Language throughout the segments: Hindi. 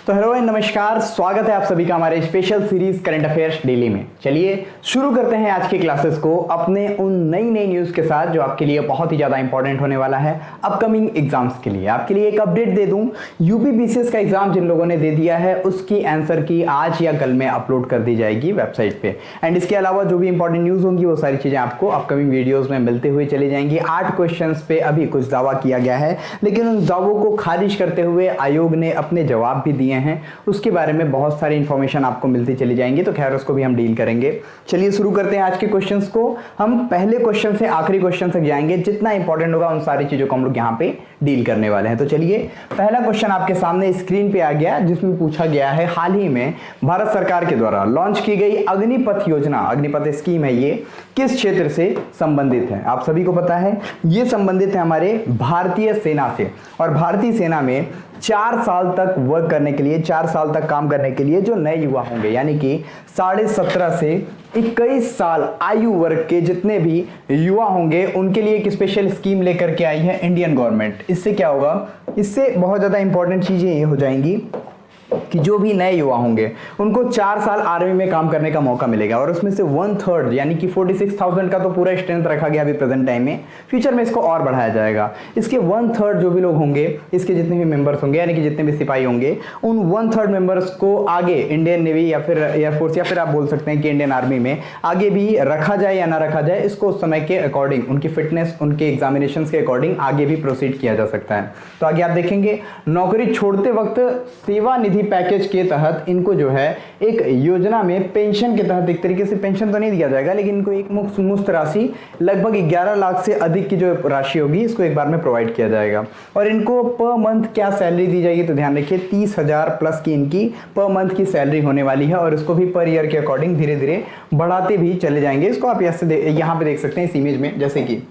तो हेलो एंड नमस्कार, स्वागत है आप सभी का हमारे special series current affairs daily में। चलिए शुरू करते हैं आज की क्लासेस को अपने उन नई नई न्यूज़ के साथ जो आपके लिए बहुत ही ज़्यादा इंपॉर्टेंट होने वाला है अपकमिंग एग्जाम्स के लिए। आपके लिए एक अपडेट दे दूं, यूपी बीसीएस का एग्जाम जिन लोगों ने दे दिया है उसकी आंसर की आज या कल में अपलोड कर दी जाएगी वेबसाइट पे। एंड इसके अलावा जो भी इंपॉर्टेंट न्यूज़ होंगी वो सारी चीज़ें आपको अपकमिंग वीडियोज़ में मिलते हुए चली जाएंगी। 8 क्वेश्चन पे अभी कुछ दावा किया गया है, लेकिन उन दावों को खारिज करते हुए आयोग ने अपने जवाब भी दिए हैं, उसके बारे में बहुत सारी इंफॉर्मेशन आपको मिलती चली जाएंगी, तो खैर उसको भी हम डील करेंगे। चलिए शुरू करते हैं आज के क्वेश्चंस को। हम पहले क्वेश्चन से आखिरी क्वेश्चन तक जाएंगे, जितना इंपॉर्टेंट होगा उन सारी चीजों को हम लोग यहाँ पे डील करने वाले हैं। तो चलिए पहला क्वेश्चन आपके सामने स्क्रीन पे आ गया, जिसमें पूछा गया है हाल ही में भारत सरकार के द्वारा लॉन्च की गई अग्निपथ योजना, अग्निपथ स्कीम है, ये किस क्षेत्र से संबंधित है? आप सभी को पता है ये संबंधित है हमारे भारतीय सेना से, और भारतीय सेना में 4 साल तक वर्क करने के लिए, 4 साल तक काम करने के लिए जो नए युवा होंगे, यानी कि 17.5 से 21 साल आयु वर्ग के जितने भी युवा होंगे उनके लिए एक स्पेशल स्कीम लेकर के आई है इंडियन गवर्नमेंट। इससे क्या होगा, इससे बहुत ज़्यादा इंपॉर्टेंट चीज़ें ये हो जाएंगी कि जो भी नए युवा होंगे उनको 4 साल आर्मी में काम करने का मौका मिलेगा, और उसमें से 1/3 यानी कि 46,000 का तो पूरा स्ट्रेंथ रखा गया अभी प्रेजेंट टाइम में, फ्यूचर में इसको और बढ़ाया जाएगा। इसके 1/3 जो भी लोग होंगे, इसके जितने भी मेंबर्स होंगे, यानी कि जितने भी सिपाही होंगे, उन 1/3 मेंबर्स को आगे इंडियन नेवी या फिर एयरफोर्स या फिर आप बोल सकते हैं कि इंडियन आर्मी में आगे भी रखा जाए या ना रखा जाए, इसको उस समय के अकॉर्डिंग, उनकी फिटनेस, उनके एग्जामिनेशन के अकॉर्डिंग आगे भी प्रोसीड किया जा सकता है। तो आगे आप देखेंगे नौकरी छोड़ते वक्त सेवा निधि पैकेज के तहत इनको जो है एक योजना में पेंशन के तहत, एक तरीके से पेंशन तो नहीं दिया जाएगा, लेकिन इनको एक मुफ्त राशि लगभग 11 लाख से अधिक की जो राशि होगी इसको एक बार में प्रोवाइड किया जाएगा। और इनको पर मंथ क्या सैलरी दी जाएगी, तो ध्यान रखिए 30,000 प्लस की इनकी पर मंथ की सैलरी होने वाली है, और इसको भी पर ईयर के अकॉर्डिंग धीरे धीरे बढ़ाते भी चले जाएंगे। इसको आप यहाँ पे देख सकते हैं इस इमेज में, जैसे कि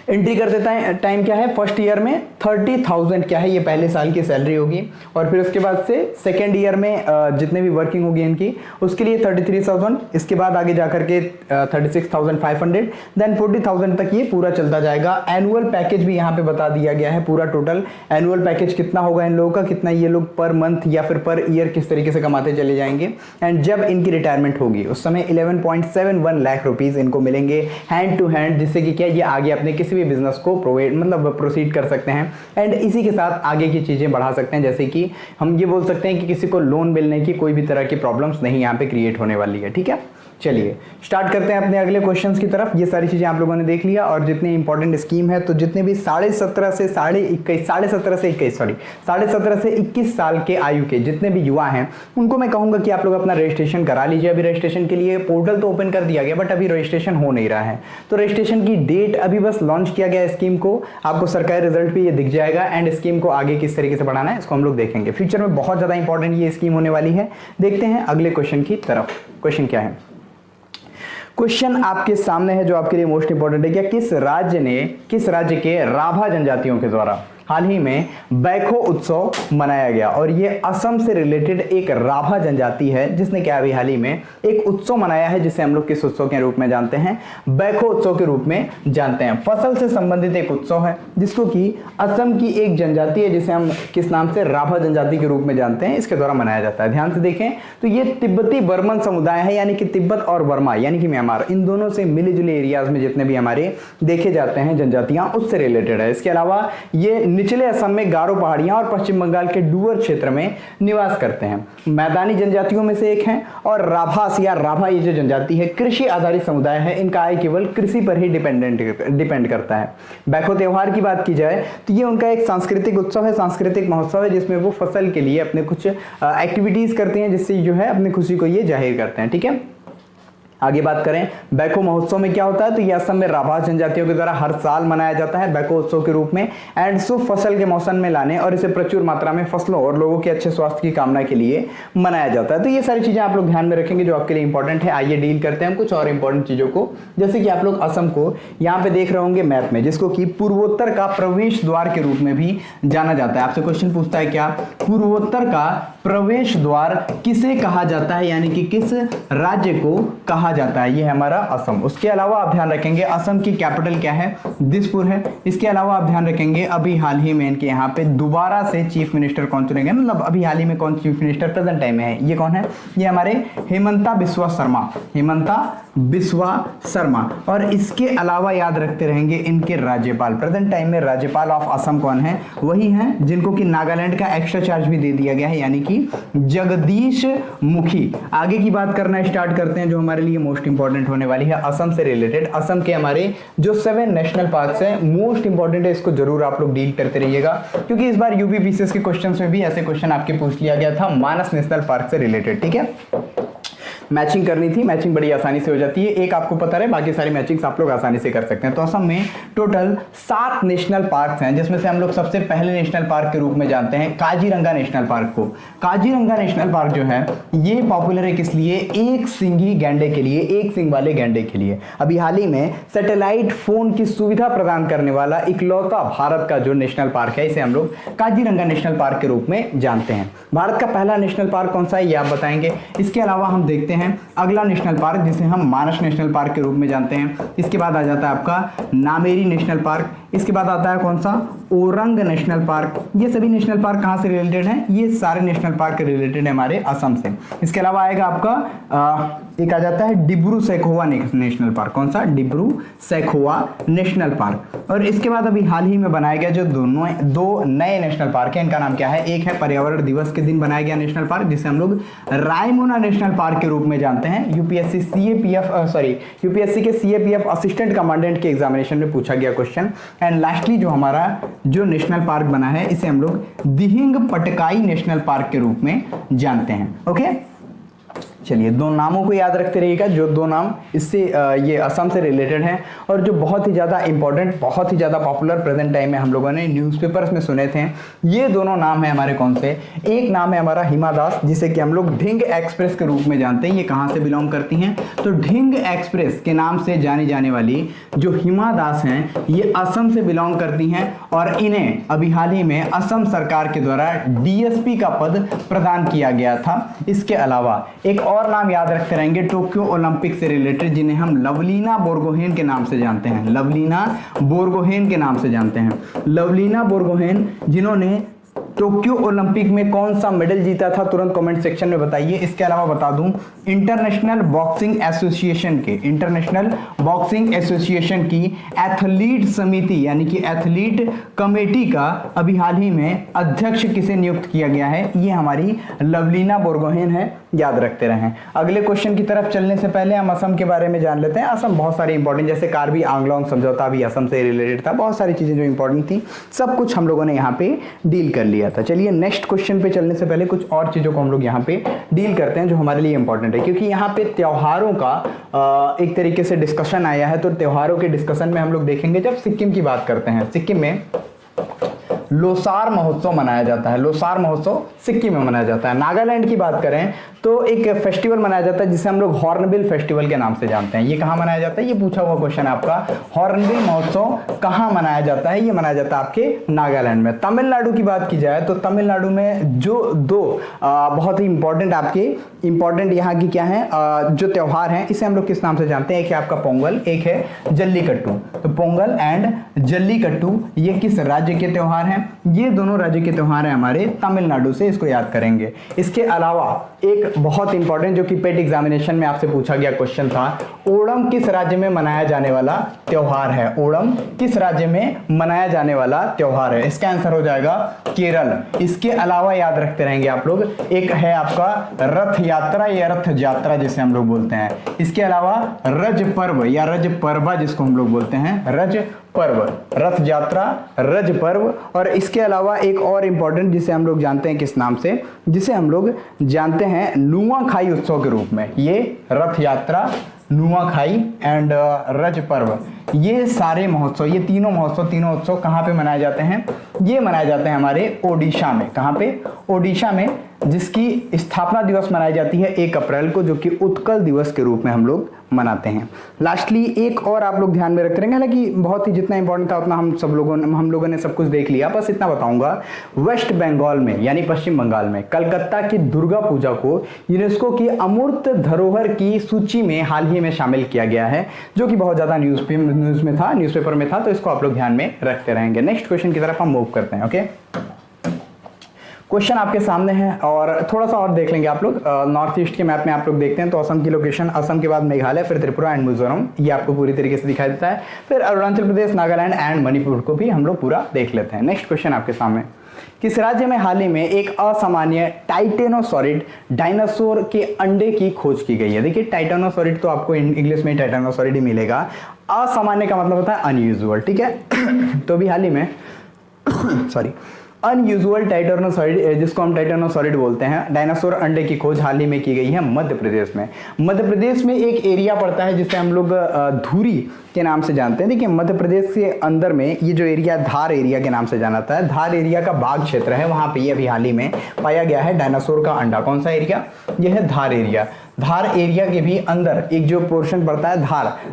एंट्री कर देता है, टाइम क्या है, फर्स्ट ईयर में 30,000 क्या है, ये पहले साल की सैलरी होगी, और फिर उसके बाद से सेकेंड ईयर में जितने भी वर्किंग होगी इनकी उसके लिए 33,000, इसके बाद आगे जाकर के 36,500, देन 40,000 तक ये पूरा चलता जाएगा। एनुअल पैकेज भी यहाँ पे बता दिया गया है, पूरा टोटल एनुअल पैकेज कितना होगा इन लोगों का, कितना ये लोग पर मंथ या फिर पर ईयर किस तरीके से कमाते चले जाएंगे। एंड जब इनकी रिटायरमेंट होगी उस समय 11.71 लाख रुपीज इनको मिलेंगे हैंड टू हैंड, जिससे कि क्या ये आगे अपने किसी बिजनेस को प्रोसीड कर सकते हैं, एंड इसी के साथ आगे की चीजें बढ़ा सकते हैं। जैसे कि हम ये बोल सकते हैं कि किसी को लोन मिलने की कोई भी तरह की प्रॉब्लम्स नहीं यहाँ पे क्रिएट होने वाली है। ठीक है, चलिए स्टार्ट करते हैं अपने अगले क्वेश्चंस की तरफ। ये सारी चीजें आप लोगों ने देख लिया, और जितनी इंपॉर्टेंट स्कीम है, तो जितने भी 17.5 से 21 साल के आयु के जितने भी युवा हैं उनको मैं कहूंगा कि आप लोग अपना रजिस्ट्रेशन करा लीजिए। अभी रजिस्ट्रेशन के लिए पोर्टल तो ओपन कर दिया गया, बट अभी रजिस्ट्रेशन हो नहीं रहा है, तो रजिस्ट्रेशन की डेट अभी बस लॉन्च किया गया स्कीम को, आपको सरकारी रिजल्ट पे ये दिख जाएगा, एंड स्कीम को आगे किस तरीके से बढ़ाना है इसको हम लोग देखेंगे। फ्यूचर में बहुत ज्यादा इंपॉर्टेंट ये स्कीम होने वाली है। देखते हैं अगले क्वेश्चन की तरफ। क्वेश्चन क्या है, क्वेश्चन आपके सामने है जो आपके लिए मोस्ट इंपॉर्टेंट है, क्या किस राज्य के राभा जनजातियों के द्वारा हाल ही में बैखो उत्सव मनाया गया? और ये असम से रिलेटेड एक राभा जनजाति है जिसने क्या अभी हाल ही में एक उत्सव मनाया है, जिसे हम लोग किस उत्सव के रूप में जानते हैं, बैखो उत्सव के रूप में जानते हैं। फसल से संबंधित एक उत्सव है जिसको कि असम की एक जनजाति है जिसे हम किस नाम से, राभा जनजाति के रूप में जानते हैं, इसके द्वारा मनाया जाता है। ध्यान से देखें तो ये तिब्बती बर्मन समुदाय है, यानी कि तिब्बत और बर्मा यानी कि म्यांमार, इन दोनों से मिले जुले एरियाज में जितने भी हमारे देखे जाते हैं जनजातियां उससे रिलेटेड है। इसके अलावा ये निचले असम में गारो पहाड़ियां और पश्चिम बंगाल के डूअर क्षेत्र में निवास करते हैं, मैदानी जनजातियों में से एक हैं। और राभास या राभा ये जो जनजाति है कृषि आधारित समुदाय है, इनका आय केवल कृषि पर ही डिपेंड करता है। बैखो त्योहार की बात की जाए तो ये उनका एक सांस्कृतिक उत्सव है, सांस्कृतिक महोत्सव है, जिसमें वो फसल के लिए अपने कुछ एक्टिविटीज करते हैं, जिससे जो है अपनी खुशी को ये जाहिर करते हैं। ठीक है, आगे बात करें बैको महोत्सव में क्या होता है, तो यह असम में राभा जनजातियों के द्वारा हर साल मनाया जाता है बैको उत्सव के रूप में, एंड शुभ फसल के मौसम में लाने और इसे प्रचुर मात्रा में फसलों और लोगों के अच्छे स्वास्थ्य की कामना के लिए मनाया जाता है। तो ये सारी चीजें आप लोग ध्यान में रखेंगे जो आपके लिए इंपॉर्टेंट है। आइए डील करते हैं हम कुछ और इंपॉर्टेंट चीजों को, जैसे कि आप लोग असम को यहाँ पे देख रहे होंगे मैप में, जिसको कि पूर्वोत्तर का प्रवेश द्वार के रूप में भी जाना जाता है। आपसे क्वेश्चन पूछता है क्या, पूर्वोत्तर का प्रवेश द्वार किसे कहा जाता है, यानी कि किस राज्य को कहा जाता है, ये है हमारा असम। उसके अलावा आप ध्यान रखेंगे असम की कैपिटल क्या है, दिसपुर है। इसके अलावा आप ध्यान रखेंगे अभी हाल ही में इनके यहाँ पे दोबारा से चीफ मिनिस्टर कौन चुने गए, मतलब अभी हाल ही में कौन चीफ मिनिस्टर प्रेजेंट टाइम में है, ये कौन है, ये हमारे हिमंता बिस्वा शर्मा, हिमंता बिस्वा शर्मा। और इसके अलावा याद रखते रहेंगे इनके राज्यपाल, प्रेजेंट टाइम में राज्यपाल ऑफ असम कौन है, वही हैं जिनको कि नागालैंड का एक्स्ट्रा चार्ज भी दे दिया गया है, यानी कि जगदीश मुखी। आगे की बात करना स्टार्ट करते हैं जो हमारे लिए मोस्ट इंपॉर्टेंट होने वाली है असम से रिलेटेड। असम के हमारे जो 7 नेशनल पार्क्स हैं मोस्ट इंपॉर्टेंट है, इसको जरूर आप लोग डील करते रहिएगा, क्योंकि इस बार यूपीपीसीएस के क्वेश्चंस में भी ऐसे क्वेश्चन आपके पूछ लिया गया था मानस नेशनल पार्क से रिलेटेड। ठीक है, मैचिंग करनी थी, मैचिंग बड़ी आसानी से हो जाती है, एक आपको पता रहे बाकी सारी मैचिंग्स आप लोग आसानी से कर सकते हैं। तो असम में टोटल 7 नेशनल पार्क्स हैं, जिसमें से हम लोग सबसे पहले नेशनल पार्क के रूप में जानते हैं काजीरंगा नेशनल पार्क को। काजीरंगा नेशनल पार्क जो है ये पॉपुलर है किस लिए, एक सिंगी गैंडे के लिए, एक सिंग वाले गैंडे के लिए। अभी हाल ही में सैटेलाइट फोन की सुविधा प्रदान करने वाला इकलौता भारत का जो नेशनल पार्क है, इसे हम लोग काजीरंगा नेशनल पार्क के रूप में जानते हैं। भारत का पहला नेशनल पार्क कौन सा है ये आप बताएंगे। इसके अलावा हम देखते हैं अगला नेशनल पार्क जिसे हम मानस नेशनल पार्क के रूप में जानते हैं। इसके बाद आ जाता है आपका नामेरी नेशनल पार्क। इसके बाद आता है कौन सा, ओरंग नेशनल पार्क। ये सभी नेशनल पार्क कहाँ से रिलेटेड हैं, ये सारे नेशनल पार्क रिलेटेड है हमारे असम से। इसके अलावा आएगा आपका एक आ जाता है डिब्रू सैखोवा नेशनल पार्क। कौन सा, डिब्रू सैखोवा नेशनल पार्क। और इसके बाद अभी हाल ही में बनाया गया जो दो नए नेशनल पार्क है, इनका नाम क्या है, एक है पर्यावरण दिवस के दिन बनाया गया नेशनल पार्क जिसे हम लोग रायमोना नेशनल पार्क के रूप में जानते हैं। यूपीएससी के सीएपीएफ असिस्टेंट कमांडेंट के एग्जामिनेशन में पूछा गया क्वेश्चन। एंड लास्टली जो हमारा जो नेशनल पार्क बना है इसे हम लोग दिहिंग पटकाई नेशनल पार्क के रूप में जानते हैं। ओके, चलिए दो नामों को याद रखते रहिएगा, जो दो नाम इससे ये असम से रिलेटेड हैं और जो बहुत ही ज़्यादा इंपॉर्टेंट, बहुत ही ज़्यादा पॉपुलर प्रेजेंट टाइम में हम लोगों ने न्यूज़पेपर्स में सुने थे। ये दोनों नाम है हमारे कौन से, एक नाम है हमारा हिमा दास जिसे कि हम लोग ढिंग एक्सप्रेस के रूप में जानते हैं। ये कहाँ से बिलोंग करती हैं, तो ढिंग एक्सप्रेस के नाम से जानी जाने वाली जो हिमा दास हैं ये असम से बिलोंग करती हैं और इन्हें अभी हाल ही में असम सरकार के द्वारा डीएसपी का पद प्रदान किया गया था। इसके अलावा एक और नाम याद रखते रहेंगे टोक्यो ओलंपिक से रिलेटेड, जिन्हें हम लवलीना बोरगोहेन के नाम से जानते हैं, लवलीना बोरगोहेन के नाम से जानते हैं। लवलीना बोरगोहेन जिन्होंने टोक्यो ओलंपिक में कौन सा मेडल जीता था, तुरंत कमेंट सेक्शन में बताइए। इसके अलावा बता दूं इंटरनेशनल बॉक्सिंग एसोसिएशन की एथलीट समिति यानी कि एथलीट कमेटी का अभी हाल ही में अध्यक्ष किसे नियुक्त किया गया है, ये हमारी लवलीना बोरगोहेन है, याद रखते रहें। अगले क्वेश्चन की तरफ चलने से पहले हम असम के बारे में जान लेते हैं। असम बहुत सारी इंपॉर्टेंट, जैसे कार्बी आंगलोंग समझौता भी असम से रिलेटेड था, बहुत सारी चीजें जो इंपॉर्टेंट थी सब कुछ हम लोगों ने यहाँ पे डील कर लिया था। चलिए नेक्स्ट क्वेश्चन पे चलने से पहले कुछ और चीजों को हम लोग यहाँ पे डील करते हैं जो हमारे लिए इंपॉर्टेंट है, क्योंकि यहाँ पे त्योहारों का एक तरीके से डिस्कशन आया है। तो त्योहारों के डिस्कशन में हम लोग देखेंगे जब सिक्किम की बात करते हैं, सिक्किम में लोसार महोत्सव मनाया जाता है। लोसार महोत्सव सिक्किम में मनाया जाता है। नागालैंड की बात करें तो एक फेस्टिवल मनाया जाता है जिसे हम लोग हॉर्नबिल फेस्टिवल के नाम से जानते हैं। ये कहाँ मनाया जाता है, ये पूछा हुआ क्वेश्चन है आपका। हॉर्नबिल महोत्सव कहाँ मनाया जाता है, ये मनाया जाता है आपके नागालैंड में। तमिलनाडु की बात की जाए तो तमिलनाडु में जो दो बहुत ही इंपॉर्टेंट यहाँ की क्या है जो त्योहार हैं, इसे हम लोग किस नाम से जानते हैं, एक है आपका पोंगल, एक है जल्लीकट्टू। तो पोंगल एंड जल्लीकट्टू ये किस राज्य के त्योहार हैं, ये दोनों राज्य के त्योहार हैं हमारे तमिलनाडु से, इसको याद करेंगे। इसके अलावा एक बहुत इंपॉर्टेंट जो कि पेट एग्जामिनेशन में आपसे पूछा गया क्वेश्चन था, ओणम किस राज्य में मनाया जाने वाला त्योहार है, ओणम किस राज्य में मनाया जाने वाला त्योहार है, इसका आंसर हो जाएगा केरल। इसके अलावा याद रखते रहेंगे आप लोग, एक है आपका रथ यात्रा या रथ यात्रा जिसे हम लोग बोलते हैं। इसके अलावा रज पर्व या रज पर्वा जिसको हम लोग बोलते हैं, रज पर्व, रथ यात्रा, रज पर्व। और इसके अलावा एक और इंपॉर्टेंट जिसे हम लोग जानते हैं किस नाम से, जिसे हम लोग जानते हैं नुआखाई उत्सव के रूप में। ये रथ यात्रा, नुआखाई एंड रज पर्व, ये सारे महोत्सव, ये तीनों उत्सव कहाँ पे मनाए जाते हैं, ये मनाए जाते हैं हमारे ओडिशा में। कहाँ पे, ओडिशा में, जिसकी स्थापना दिवस मनाई जाती है 1 अप्रैल को, जो कि उत्कल दिवस के रूप में हम लोग मनाते हैं। लास्टली एक और आप लोग ध्यान में रखते रहेंगे, हालांकि बहुत ही जितना इंपॉर्टेंट था उतना हम लोगों ने सब कुछ देख लिया, बस इतना बताऊंगा। वेस्ट बंगाल में यानी पश्चिम बंगाल में कलकत्ता की दुर्गा पूजा को यूनेस्को की अमूर्त धरोहर की सूची में हाल ही में शामिल किया गया है, जो कि बहुत ज्यादा न्यूज़पेपर में था, तो इसको आप लोग ध्यान में रखते रहेंगे। नेक्स्ट क्वेश्चन की तरफ हम मूव करते हैं। ओके, क्वेश्चन आपके सामने है और थोड़ा सा और देख लेंगे आप लोग। नॉर्थ ईस्ट के मैप में आप लोग देखते हैं तो असम की लोकेशन, असम के बाद मेघालय, फिर त्रिपुरा एंड मिजोरम, ये आपको पूरी तरीके से दिखाई देता है। फिर अरुणाचल प्रदेश, नागालैंड एंड मणिपुर को भी हम लोग पूरा देख लेते हैं। नेक्स्ट क्वेश्चन आपके सामने, किस राज्य में हाल ही में एक असामान्य टाइटेनोसॉरिड डायनासोर के अंडे की खोज की गई है? देखिए टाइटेनोसॉरिड तो आपको इंग्लिश में टाइटेनोसॉरिड ही मिलेगा, असामान्य का मतलब होता है अनयूजुअल, ठीक है। तो अभी हाल ही में अनयूजुअल टाइटेनोसॉरिड, जिसको हम टाइटेनोसॉरिड बोलते हैं, डायनासोर अंडे की खोज हाल ही में की गई है मध्य प्रदेश में। मध्य प्रदेश में एक एरिया पड़ता है जिसे हम लोग धुरी के नाम से जानते हैं। देखिए मध्य प्रदेश के अंदर में ये जो एरिया धार एरिया के नाम से जाना जाता है, धार एरिया का बाघ क्षेत्र है, वहां पे ये अभी हाल ही में पाया गया है डायनासोर का अंडा। कौन सा एरिया? यह है धार एरिया। धार एरिया के भी अंदर एक जो पोर्शन पड़ता है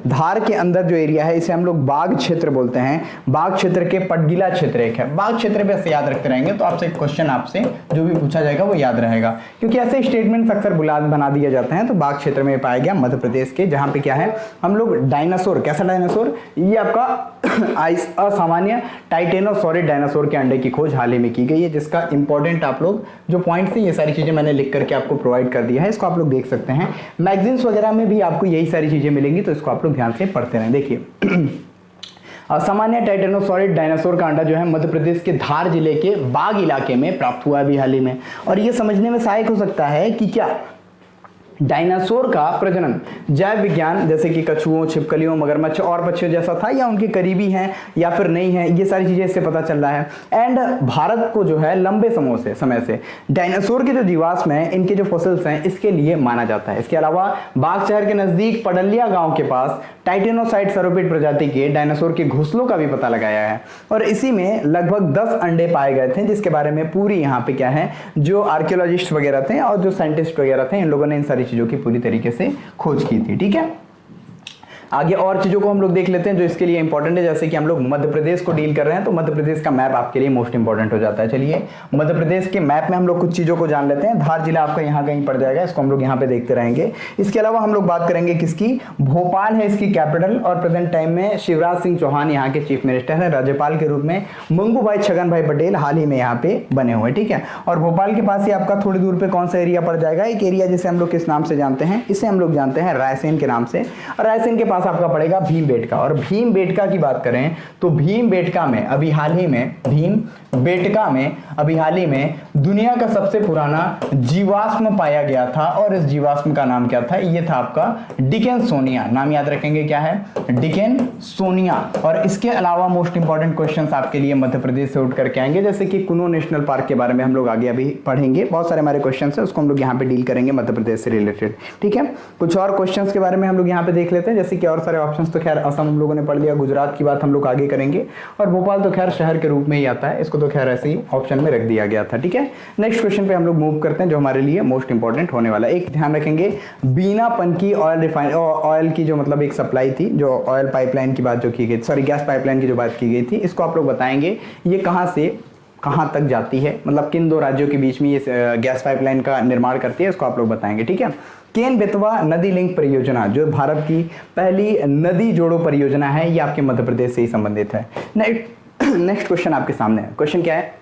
धार के अंदर जो एरिया है इसे हम लोग बाघ क्षेत्र बोलते हैं। बाघ क्षेत्र के पटगिला क्षेत्र एक है। बाघ क्षेत्र पे ऐसे याद रखते रहेंगे तो आपसे क्वेश्चन आपसे जो भी पूछा जाएगा वो याद रहेगा, क्योंकि ऐसे स्टेटमेंट अक्सर बना दिए जाते हैं। तो बाघ क्षेत्र में पाया गया मध्य प्रदेश के, जहां पे क्या है हम लोग डायनासोर, कैसा डायनासोर? ये आपका असामान्य टाइटेनोसॉरिड डायनासोर के अंडे की खोज हाल ही में की गई है, जिसका इंपॉर्टेंट आप लोग जो पॉइंट थे ये सारी चीजें मैंने लिख करके आपको प्रोवाइड कर दिया है, इसको आप लोग देख सकते हैं। मैगजीन्स वगैरह में भी आपको यही सारी चीजें मिलेंगी, तो इसको आप लोग ध्यान से पढ़ते रहें। देखिए असामान्य टाइटेनोसॉरिड डायनासोर का अंडा जो है मध्य प्रदेश के धार जिले के बाघ इलाके में प्राप्त हुआ अभी हाल ही में। और ये समझने में सहायक हो सकता है कि क्या डायनासोर का प्रजनन जैव विज्ञान जैसे कि कछुओं, छिपकलियों, मगरमच्छ और पक्षियों जैसा था, या उनके करीबी हैं या फिर नहीं है, ये सारी चीजें इससे पता चल रहा है। एंड भारत को जो है लंबे समय से डायनासोर के जो जीवाश्म हैं, इनके जो फॉसिल्स हैं, इसके लिए माना जाता है। इसके अलावा बाघ शहर के नजदीक पडलिया गांव के पास टाइटेनोसाइड सरोपिड प्रजाति के डायनासोर के घोंसलों का भी पता लगाया है, और इसी में लगभग 10 अंडे पाए गए थे, जिसके बारे में पूरी यहाँ पे क्या है जो आर्कियोलॉजिस्ट वगैरह थे और जो साइंटिस्ट वगैरह थे, इन लोगों ने इन सारी चीजों की पूरी तरीके से खोज की थी। ठीक है, आगे और चीजों को हम लोग देख लेते हैं जो इसके लिए इंपॉर्टेंट है। जैसे कि हम लोग मध्य प्रदेश को डील कर रहे हैं तो मध्य प्रदेश का मैप आपके लिए मोस्ट इंपॉर्टेंट हो जाता है। चलिए मध्य प्रदेश के मैप में हम लोग कुछ चीजों को जान लेते हैं। धार जिला आपका यहाँ कहीं पड़ जाएगा, इसको हम लोग यहाँ पे देखते रहेंगे। इसके अलावा हम लोग बात करेंगे किसकी? भोपाल है इसकी कैपिटल, और प्रेजेंट टाइम में शिवराज सिंह चौहान यहाँ के चीफ मिनिस्टर है। राज्यपाल के रूप में मंगू भाई छगन भाई पटेल हाल ही में यहाँ पे बने हुए। ठीक है, और भोपाल के पास ही आपका थोड़ी दूर पे कौन सा एरिया पड़ जाएगा? एक एरिया जिसे हम लोग किस नाम से जानते हैं? इसे हम लोग जानते हैं रायसेन के नाम से। रायसेन के पास आपका पड़ेगा भीमबेटका। और भीमबेटका की बात करें तो भीमबेटका में अभी हाल ही में दुनिया का सबसे पुराना जीवाश्म पाया गया था, और इस जीवाश्म का नाम क्या था? ये था आपका डिकेन्सोनिया। नाम याद रखेंगे, क्या है? डिकेन्सोनिया। और इसके अलावा मोस्ट इंपॉर्टेंट क्वेश्चंस आपके लिए मध्य प्रदेश से उठ करके आएंगे, जैसे कि कुनो नेशनल पार्क के बारे में हम लोग आगे अभी पढ़ेंगे। बहुत सारे हमारे क्वेश्चन है, उसको हम लोग यहाँ पे डील करेंगे मध्य प्रदेश से रिलेटेड। ठीक है, कुछ और क्वेश्चन के बारे में हम लोग यहाँ पे देख लेते हैं, जैसे कि और सारे ऑप्शन तो खैर असम हम लोगों ने पढ़ लिया, गुजरात की बात हम लोग आगे करेंगे, और भोपाल तो खैर शहर के रूप में ही आता है, इसको तो खैर ऐसे ही ऑप्शन में रख दिया गया था। ठीक है, नेक्स्ट क्वेश्चन पे हम लोग मूव करते हैं जो हमारे लिए मोस्ट इंपॉर्टेंट होने वाला है। एक ध्यान रखेंगे, बिना पनकी ऑयल की जो मतलब एक सप्लाई थी, जो ऑयल पाइपलाइन की बात जो की गई, सॉरी गैस पाइपलाइन की जो बात की गई थी, इसको आप लोग बताएंगे ये कहाँ से कहाँ तक जाती है, मतलब किन दो राज्यों के बीच में ये गैस पाइपलाइन का निर्माण करती है, इसको आप लोग बताएंगे। ठीक है, केन बेतवा नदी लिंक परियोजना जो भारत की पहली नदी जोड़ो परियोजना है, ये आपके मध्य प्रदेश से ही संबंधित है। नेक्स्ट क्वेश्चन आपके सामने है। क्वेश्चन क्या है?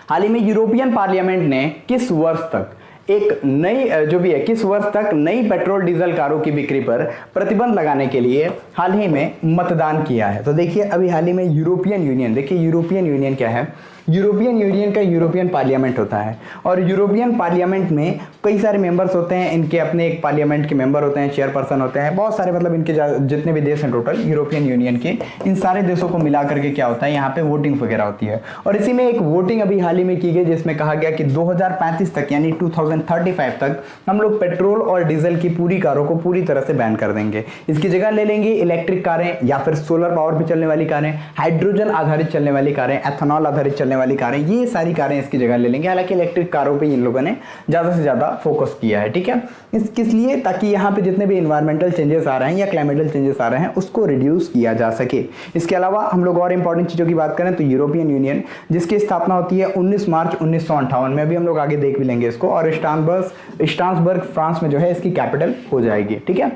हाल ही में यूरोपियन पार्लियामेंट ने किस वर्ष तक किस वर्ष तक नई पेट्रोल डीजल कारों की बिक्री पर प्रतिबंध लगाने के लिए हाल ही में मतदान किया है? तो देखिए अभी हाल ही में यूरोपियन यूनियन, देखिए यूरोपियन यूनियन क्या है? यूरोपियन यूनियन का यूरोपियन पार्लियामेंट होता है, और यूरोपियन पार्लियामेंट में कई सारे मेंबर्स होते हैं, इनके अपने एक पार्लियामेंट के मेंबर होते हैं, चेयरपर्सन होते हैं, बहुत सारे मतलब इनके जितने भी देश हैं टोटल यूरोपियन यूनियन के, इन सारे देशों को मिला करके क्या होता है यहाँ पे वोटिंग वगैरह होती है। और इसी में एक वोटिंग अभी हाल ही में की गई जिसमें कहा गया कि 2035 तक यानी 2035 तक हम लोग पेट्रोल और डीजल की पूरी कारों को पूरी तरह से बैन कर देंगे। इसकी जगह ले लेंगे इलेक्ट्रिक कारें, या फिर सोलर पावर पर चलने वाली कारें, हाइड्रोजन आधारित चलने वाली कारें, एथेनॉल आधारित चलने चलने वाली कारें, ये सारी कारें इसकी जगह ले लेंगे। हालांकि इलेक्ट्रिक कारों पे इन लोगों ने ज़्यादा से ज़्यादा फोकस किया है, ठीक है। किस लिए? ताकि यहाँ पे जितने भी इन्वायरमेंटल चेंजेस आ रहे हैं या क्लाइमेटल चेंजेस आ रहे हैं उसको रिड्यूस किया जा सके। इसके अलावा हम लोग और इंपॉर्टेंट चीज़ों की बात करें तो यूरोपियन यूनियन, जिसकी स्थापना होती है 19 मार्च 1958 में, अभी हम लोग आगे देख भी लेंगे इसको, और स्ट्रासबर्ग फ्रांस में जो है इसकी कैपिटल हो जाएगी, ठीक है।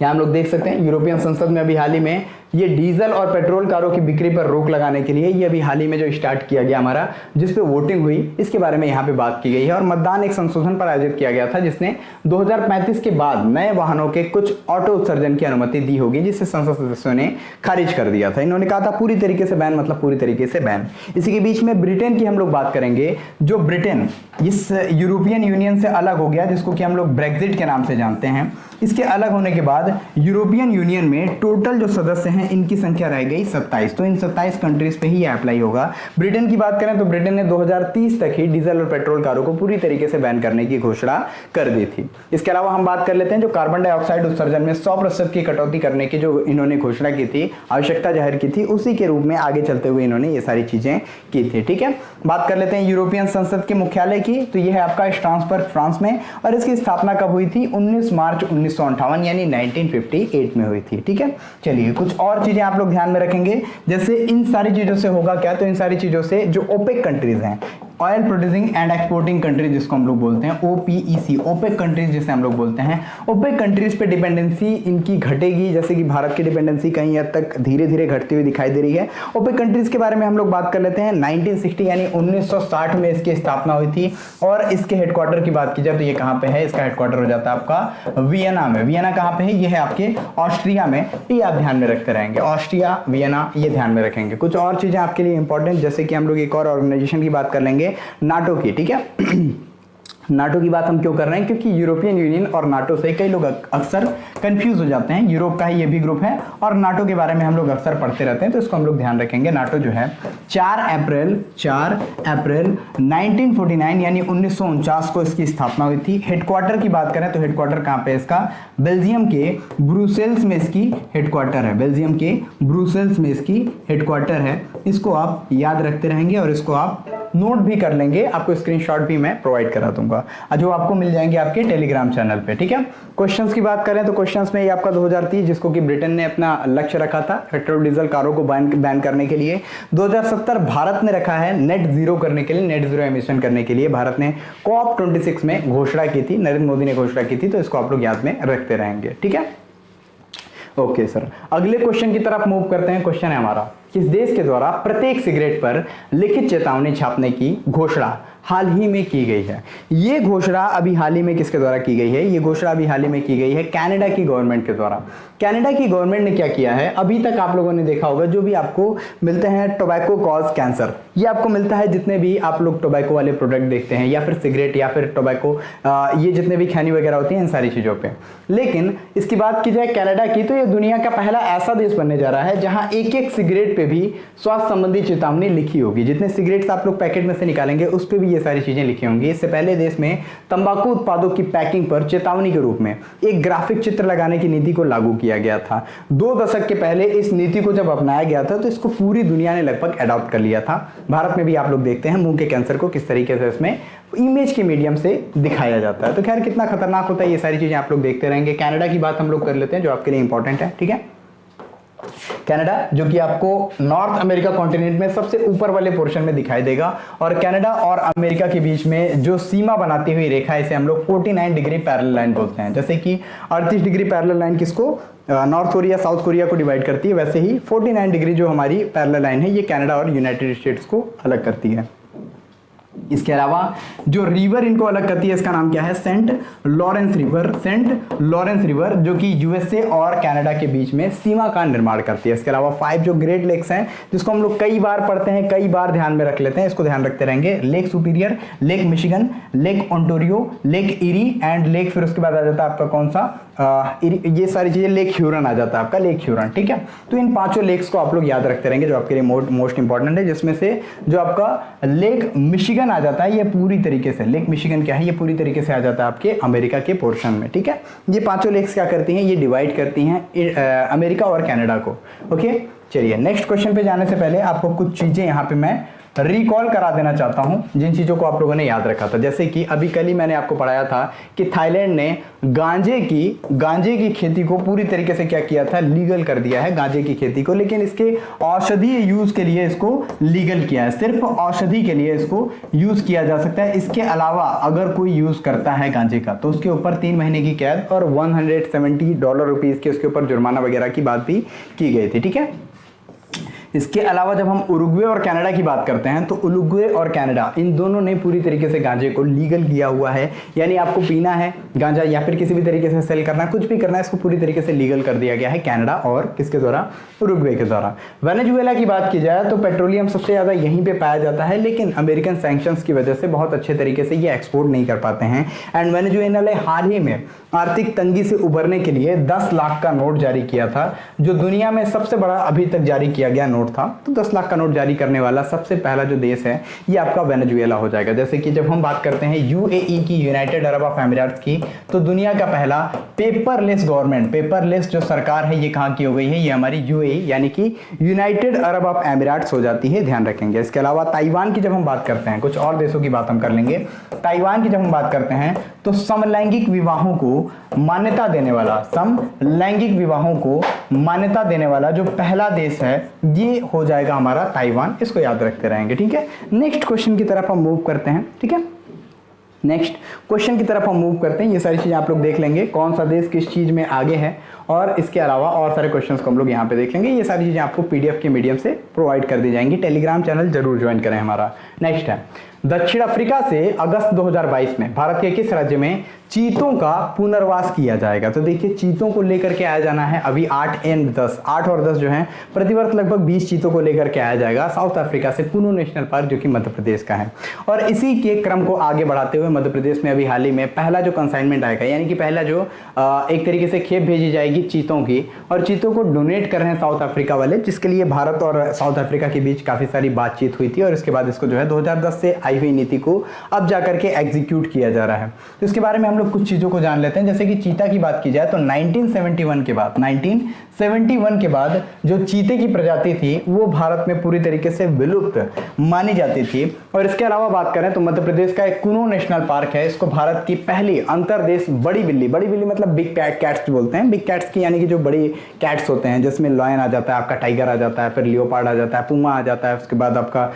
यहाँ हम लोग देख सकते हैं यूरोपियन संसद में अभी हाल ही में ये डीजल और पेट्रोल कारों की बिक्री पर रोक लगाने के लिए ये अभी हाल ही में जो स्टार्ट किया गया हमारा, जिस पे वोटिंग हुई, इसके बारे में यहाँ पे बात की गई है। और मतदान एक संशोधन पर आयोजित किया गया था जिसने 2035 के बाद नए वाहनों के कुछ ऑटो उत्सर्जन की अनुमति दी होगी, जिससे संसद सदस्यों ने खारिज कर दिया था। इन्होंने कहा था पूरी तरीके से बैन, मतलब पूरी तरीके से बैन। इसी के बीच में ब्रिटेन की हम लोग बात करेंगे। जो ब्रिटेन इस यूरोपियन यूनियन से अलग हो गया, जिसको कि हम लोग ब्रेक्जिट के नाम से जानते हैं, इसके अलग होने के बाद यूरोपियन यूनियन में टोटल जो सदस्य हैं इनकी संख्या रह गई 27। तो इन 27 कंट्रीज पे ही ये अप्लाई होगा। ब्रिटेन की बात करें तो ब्रिटेन ने 2030 तक ही डीजल और पेट्रोल कारों को पूरी तरीके से बैन करने की घोषणा कर दी थी। इसके अलावा हम बात कर लेते हैं जो कार्बन डाइऑक्साइड उत्सर्जन में 100% की कटौती करने की जो इन्होंने घोषणा की थी, आवश्यकता जाहिर की थी, उसी के रूप में आगे चलते हुए इन्होंने ये सारी चीजें की थी, ठीक है। बात कर लेते हैं यूरोपियन संसद के मुख्यालय की, तो यह है आपका स्ट्रासबर्ग फ्रांस में, और इसकी स्थापना कब हुई थी? 19 मार्च 1958 यानी 1958 में हुई थी, ठीक है। चलिए कुछ और चीजें आप लोग ध्यान में रखेंगे, जैसे इन सारी चीजों से होगा क्या, तो इन सारी चीजों से जो ओपेक कंट्रीज हैं, oil producing and exporting countries जिसको हम लोग बोलते हैं, OPEC, ओपेक कंट्रीज जिसे हम लोग बोलते हैं, ओपेक कंट्रीज पे डिपेंडेंसी इनकी घटेगी। जैसे कि भारत की डिपेंडेंसी कहीं हद तक धीरे धीरे घटती हुई दिखाई दे रही है। ओपेक कंट्रीज के बारे में हम लोग बात कर लेते हैं। 1960 यानी 1960 में इसकी स्थापना हुई थी, और इसके हेडक्वार्टर की बात की जाए तो ये कहाँ पे है? इसका हेडक्वार्टर हो जाता है आपका वियना में। वियना कहाँ पे है? ये है आपके ऑस्ट्रिया में। ये आप ध्यान में रखते रहेंगे, ऑस्ट्रिया, वियना, ये ध्यान में रखेंगे। कुछ और चीजें आपके लिए इंपॉर्टेंट, जैसे कि हम लोग एक और ऑर्गेनाइजेशन की बात कर लेंगे, नाटो की, ठीक है। नाटो की बात हम क्यों कर रहे हैं? क्योंकि यूरोपियन यूनियन और नाटो से कई लोग अक्सर कंफ्यूज हो जाते हैं। यूरोप का ही ये भी ग्रुप है और नाटो के बारे में हम लोग अक्सर पढ़ते रहते हैं, तो इसको हम लोग ध्यान रखेंगे। नाटो जो है 4 अप्रैल 1949 यानी 1949 को इसकी स्थापना हुई थी। हेडक्वार्टर की बात करें तो हेडक्वार्टर कहाँ पे इसका? बेल्जियम के ब्रुसेल्स में इसकी हेडक्वार्टर है। बेल्जियम के ब्रुसेल्स में इसकी हेडक्वार्टर है। इसको आप याद रखते रहेंगे और इसको आप नोट भी कर लेंगे। आपको स्क्रीनशॉट भी मैं प्रोवाइड करा दूंगा, जो आपको मिल जाएंगे आपके टेलीग्राम चैनल पे, ठीक है। क्वेश्चंस की बात करें तो क्वेश्चंस में ये आपका 2030, जिसको कि ब्रिटेन ने अपना लक्ष्य रखा था पेट्रोल डीजल कारों को बैन करने के लिए। 2070 भारत ने रखा है नेट जीरो करने के लिए, नेट जीरो एमिशन करने के लिए। भारत ने COP26 में घोषणा की थी, नरेंद्र मोदी ने घोषणा की थी, तो इसको आप लोग याद में रखते रहेंगे, ठीक है। ओके सर, अगले क्वेश्चन की तरफ मूव करते हैं। क्वेश्चन है हमारा, किस देश के द्वारा प्रत्येक सिगरेट पर लिखित चेतावनी छापने की घोषणा हाल ही में की गई है? ये घोषणा अभी हाल ही में किसके द्वारा की गई है? ये घोषणा अभी हाल ही में की गई है कनाडा की गवर्नमेंट के द्वारा। कनाडा की गवर्नमेंट ने क्या किया है? अभी तक आप लोगों ने देखा होगा जो भी आपको मिलते हैं टोबैको कॉज कैंसर, ये आपको मिलता है जितने भी आप लोग टोबैको वाले प्रोडक्ट देखते हैं, या फिर सिगरेट या फिर टोबैको, ये जितने भी खैनी वगैरह होती हैं, इन सारी चीज़ों पर। लेकिन इसकी बात की जाए कनाडा की, तो ये दुनिया का पहला ऐसा देश बनने जा रहा है जहाँ एक एक सिगरेट पे भी स्वास्थ्य संबंधी चेतावनी लिखी होगी। जितने सिगरेट्स आप लोग पैकेट में से निकालेंगे उस पे भी ये सारी चीजें लिखी होंगी। इससे पहले देश में तंबाकू उत्पादों की पैकिंग पर चेतावनी के रूप में एक ग्राफिक चित्र लगाने की नीति को लागू किया गया था। 2 दशक के पहले इस नीति को जब अपनाया गया था तो इसको पूरी दुनिया ने लगभग अडॉप्ट कर लिया था। भारत में भी आप लोग देखते हैं मुंह के कैंसर को किस तरीके से इसमें इमेज के मीडियम से दिखाया जाता है। तो खैर कितना खतरनाक होता है, ये सारी चीजें आप लोग देखते रहेंगे। कनाडा की बात हम लोग कर लेते हैं जो आपके लिए इंपॉर्टेंट है, ठीक है। कनाडा जो कि आपको नॉर्थ अमेरिका कॉन्टिनेंट में सबसे ऊपर वाले पोर्शन में दिखाई देगा, और कनाडा और अमेरिका के बीच में जो सीमा बनाती हुई रेखा, इसे हम लोग 49 डिग्री पैरेलल लाइन बोलते हैं। जैसे कि 38 डिग्री पैरेलल लाइन किसको, नॉर्थ कोरिया साउथ कोरिया को डिवाइड करती है, वैसे ही 49 डिग्री जो हमारी पैरेलल लाइन है ये कनाडा और यूनाइटेड स्टेट्स को अलग करती है। इसके अलावा जो रिवर इनको अलग करती है इसका नाम क्या है? Saint Lawrence river. Saint Lawrence river जो कि यूएसए और कनाडा के बीच में सीमा का निर्माण करती है। इसके अलावा 5 जो ग्रेट लेक्स हैं जिसको हम लोग कई बार पढ़ते हैं, कई बार ध्यान में रख लेते हैं, इसको ध्यान रखते रहेंगे। Lake superior, lake Michigan, lake Ontario, lake eri and lake, फिर उसके बाद आ जाता है आपका कौन सा, ये सारी चीजें, लेक ह्यूरन आ जाता है आपका, लेक ह्यूरन, ठीक है। तो इन 5 लेक्स को आप लोग याद रखते रहेंगे जो आपके लिए मोस्ट इंपॉर्टेंट है, जिसमें से जो आपका लेक मिशिगन आ जाता है ये पूरी तरीके से, लेक मिशिगन क्या है, ये पूरी तरीके से आ जाता है आपके अमेरिका के पोर्शन में, ठीक है। ये 5 लेक्स क्या करती हैं, ये डिवाइड करती हैं अमेरिका और कनाडा को। ओके, चलिए नेक्स्ट क्वेश्चन पे जाने से पहले आपको कुछ चीजें यहाँ पे मैं रिकॉल करा देना चाहता हूं जिन चीज़ों को आप लोगों ने याद रखा था। जैसे कि अभी कल ही मैंने आपको पढ़ाया था कि थाईलैंड ने गांजे की खेती को पूरी तरीके से क्या किया था, लीगल कर दिया है गांजे की खेती को, लेकिन इसके औषधीय यूज के लिए इसको लीगल किया है। सिर्फ औषधि के लिए इसको यूज किया जा सकता है। इसके अलावा अगर कोई यूज करता है गांजे का तो उसके ऊपर 3 महीने की कैद और $170 के उसके ऊपर जुर्माना वगैरह की बात भी की गई थी। ठीक है, इसके अलावा जब हम उरुग्वे और कनाडा की बात करते हैं तो उरुग्वे और कनाडा इन दोनों ने पूरी तरीके से गांजे को लीगल किया हुआ है। यानी आपको पीना है गांजा या फिर किसी भी तरीके से सेल करना, कुछ भी करना है, इसको पूरी तरीके से लीगल कर दिया गया है कनाडा और किसके द्वारा, उरुग्वे के द्वारा। वेनेजुएला की बात की जाए तो पेट्रोलियम सबसे ज़्यादा यहीं पर पाया जाता है, लेकिन अमेरिकन सैंक्शंस की वजह से बहुत अच्छे तरीके से ये एक्सपोर्ट नहीं कर पाते हैं। एंड वेनेजुएला ने हाल ही में आर्थिक तंगी से उबरने के लिए 10 लाख का नोट जारी किया था, जो दुनिया में सबसे बड़ा अभी तक जारी किया गया नोट था। तो 10 लाख का नोट जारी करने वाला सबसे पहला जो देश है ये आपका वेनेजुएला हो जाएगा। जैसे कि जब हम बात करते हैं यूएई की, यूनाइटेड अरब ऑफ एमिरेट्स की, तो दुनिया का पहला पेपरलेस गवर्नमेंट, पेपरलेस जो सरकार है ये कहाँ की हो गई है, ये हमारी यूएई यानी कि यूनाइटेड अरब ऑफ एमिरेट्स हो जाती है, ध्यान रखेंगे। इसके अलावा ताइवान की जब हम बात करते हैं, कुछ और देशों की बात हम कर लेंगे। ताइवान की जब हम बात करते हैं तो समलैंगिक विवाहों को मान्यता देने वाला, समलैंगिक विवाहों को मान्यता देने वाला जो पहला देश है ये हो जाएगा हमारा ताइवान। इसको याद रखते रहेंगे। ठीक है, नेक्स्ट क्वेश्चन की तरफ हम मूव करते हैं। ठीक है, नेक्स्ट क्वेश्चन की तरफ हम मूव करते हैं। ये सारी चीज़ें आप लोग देख लेंगे, कौन सा देश किस चीज़ में आगे है, और इसके अलावा और सारे क्वेश्चंस को हम लोग यहाँ पे देख लेंगे। ये सारी चीज़ें आपको पीडीएफ के मीडियम से प्रोवाइड कर दी जाएंगी। टेलीग्राम चैनल जरूर ज्वाइन करें हमारा। नेक्स्ट है, दक्षिण अफ्रीका से अगस्त 2022 में भारत के किस राज्य में चीतों का पुनर्वास किया जाएगा। तो देखिए चीतों को लेकर के आया जाना है अभी 8 और 10 जो है प्रतिवर्ष लगभग 20 चीतों को लेकर के आया जाएगा साउथ अफ्रीका से कुनो नेशनल पार्क जो कि मध्य प्रदेश का है। और इसी के क्रम को आगे बढ़ाते हुए मध्य प्रदेश में अभी हाल ही में पहला जो कंसाइनमेंट आएगा, यानी कि पहला जो एक तरीके से खेप भेजी जाएगी चीतों की, और चीतों को डोनेट कर रहे हैं साउथ अफ्रीका वाले, जिसके लिए भारत और साउथ अफ्रीका के बीच काफ़ी सारी बातचीत हुई थी। और इसके बाद इसको जो है 2010 से आई हुई नीति को अब जाकर के एग्जीक्यूट किया जा रहा है। तो इसके बारे में हम लोग कुछ चीज़ों को जान लेते हैं। जैसे कि चीता की बात की जाए तो 1971 के बाद जो चीते की प्रजाति थी वो भारत में पूरी तरीके से विलुप्त मानी जाती थी। और इसके अलावा बात करें तो मध्य प्रदेश का एक कुनो नेशनल पार्क है, इसको भारत की पहली अंतरदेश बड़ी बिल्ली मतलब बिग कैट्स बोलते हैं, बिग कैट्स की यानी कि जो बड़ी कैट्स होते हैं जिसमें लॉयन आ जाता है, आपका टाइगर आ जाता है, फिर लियोपार्ड आ जाता है, पुमा आ जाता है, उसके बाद आपका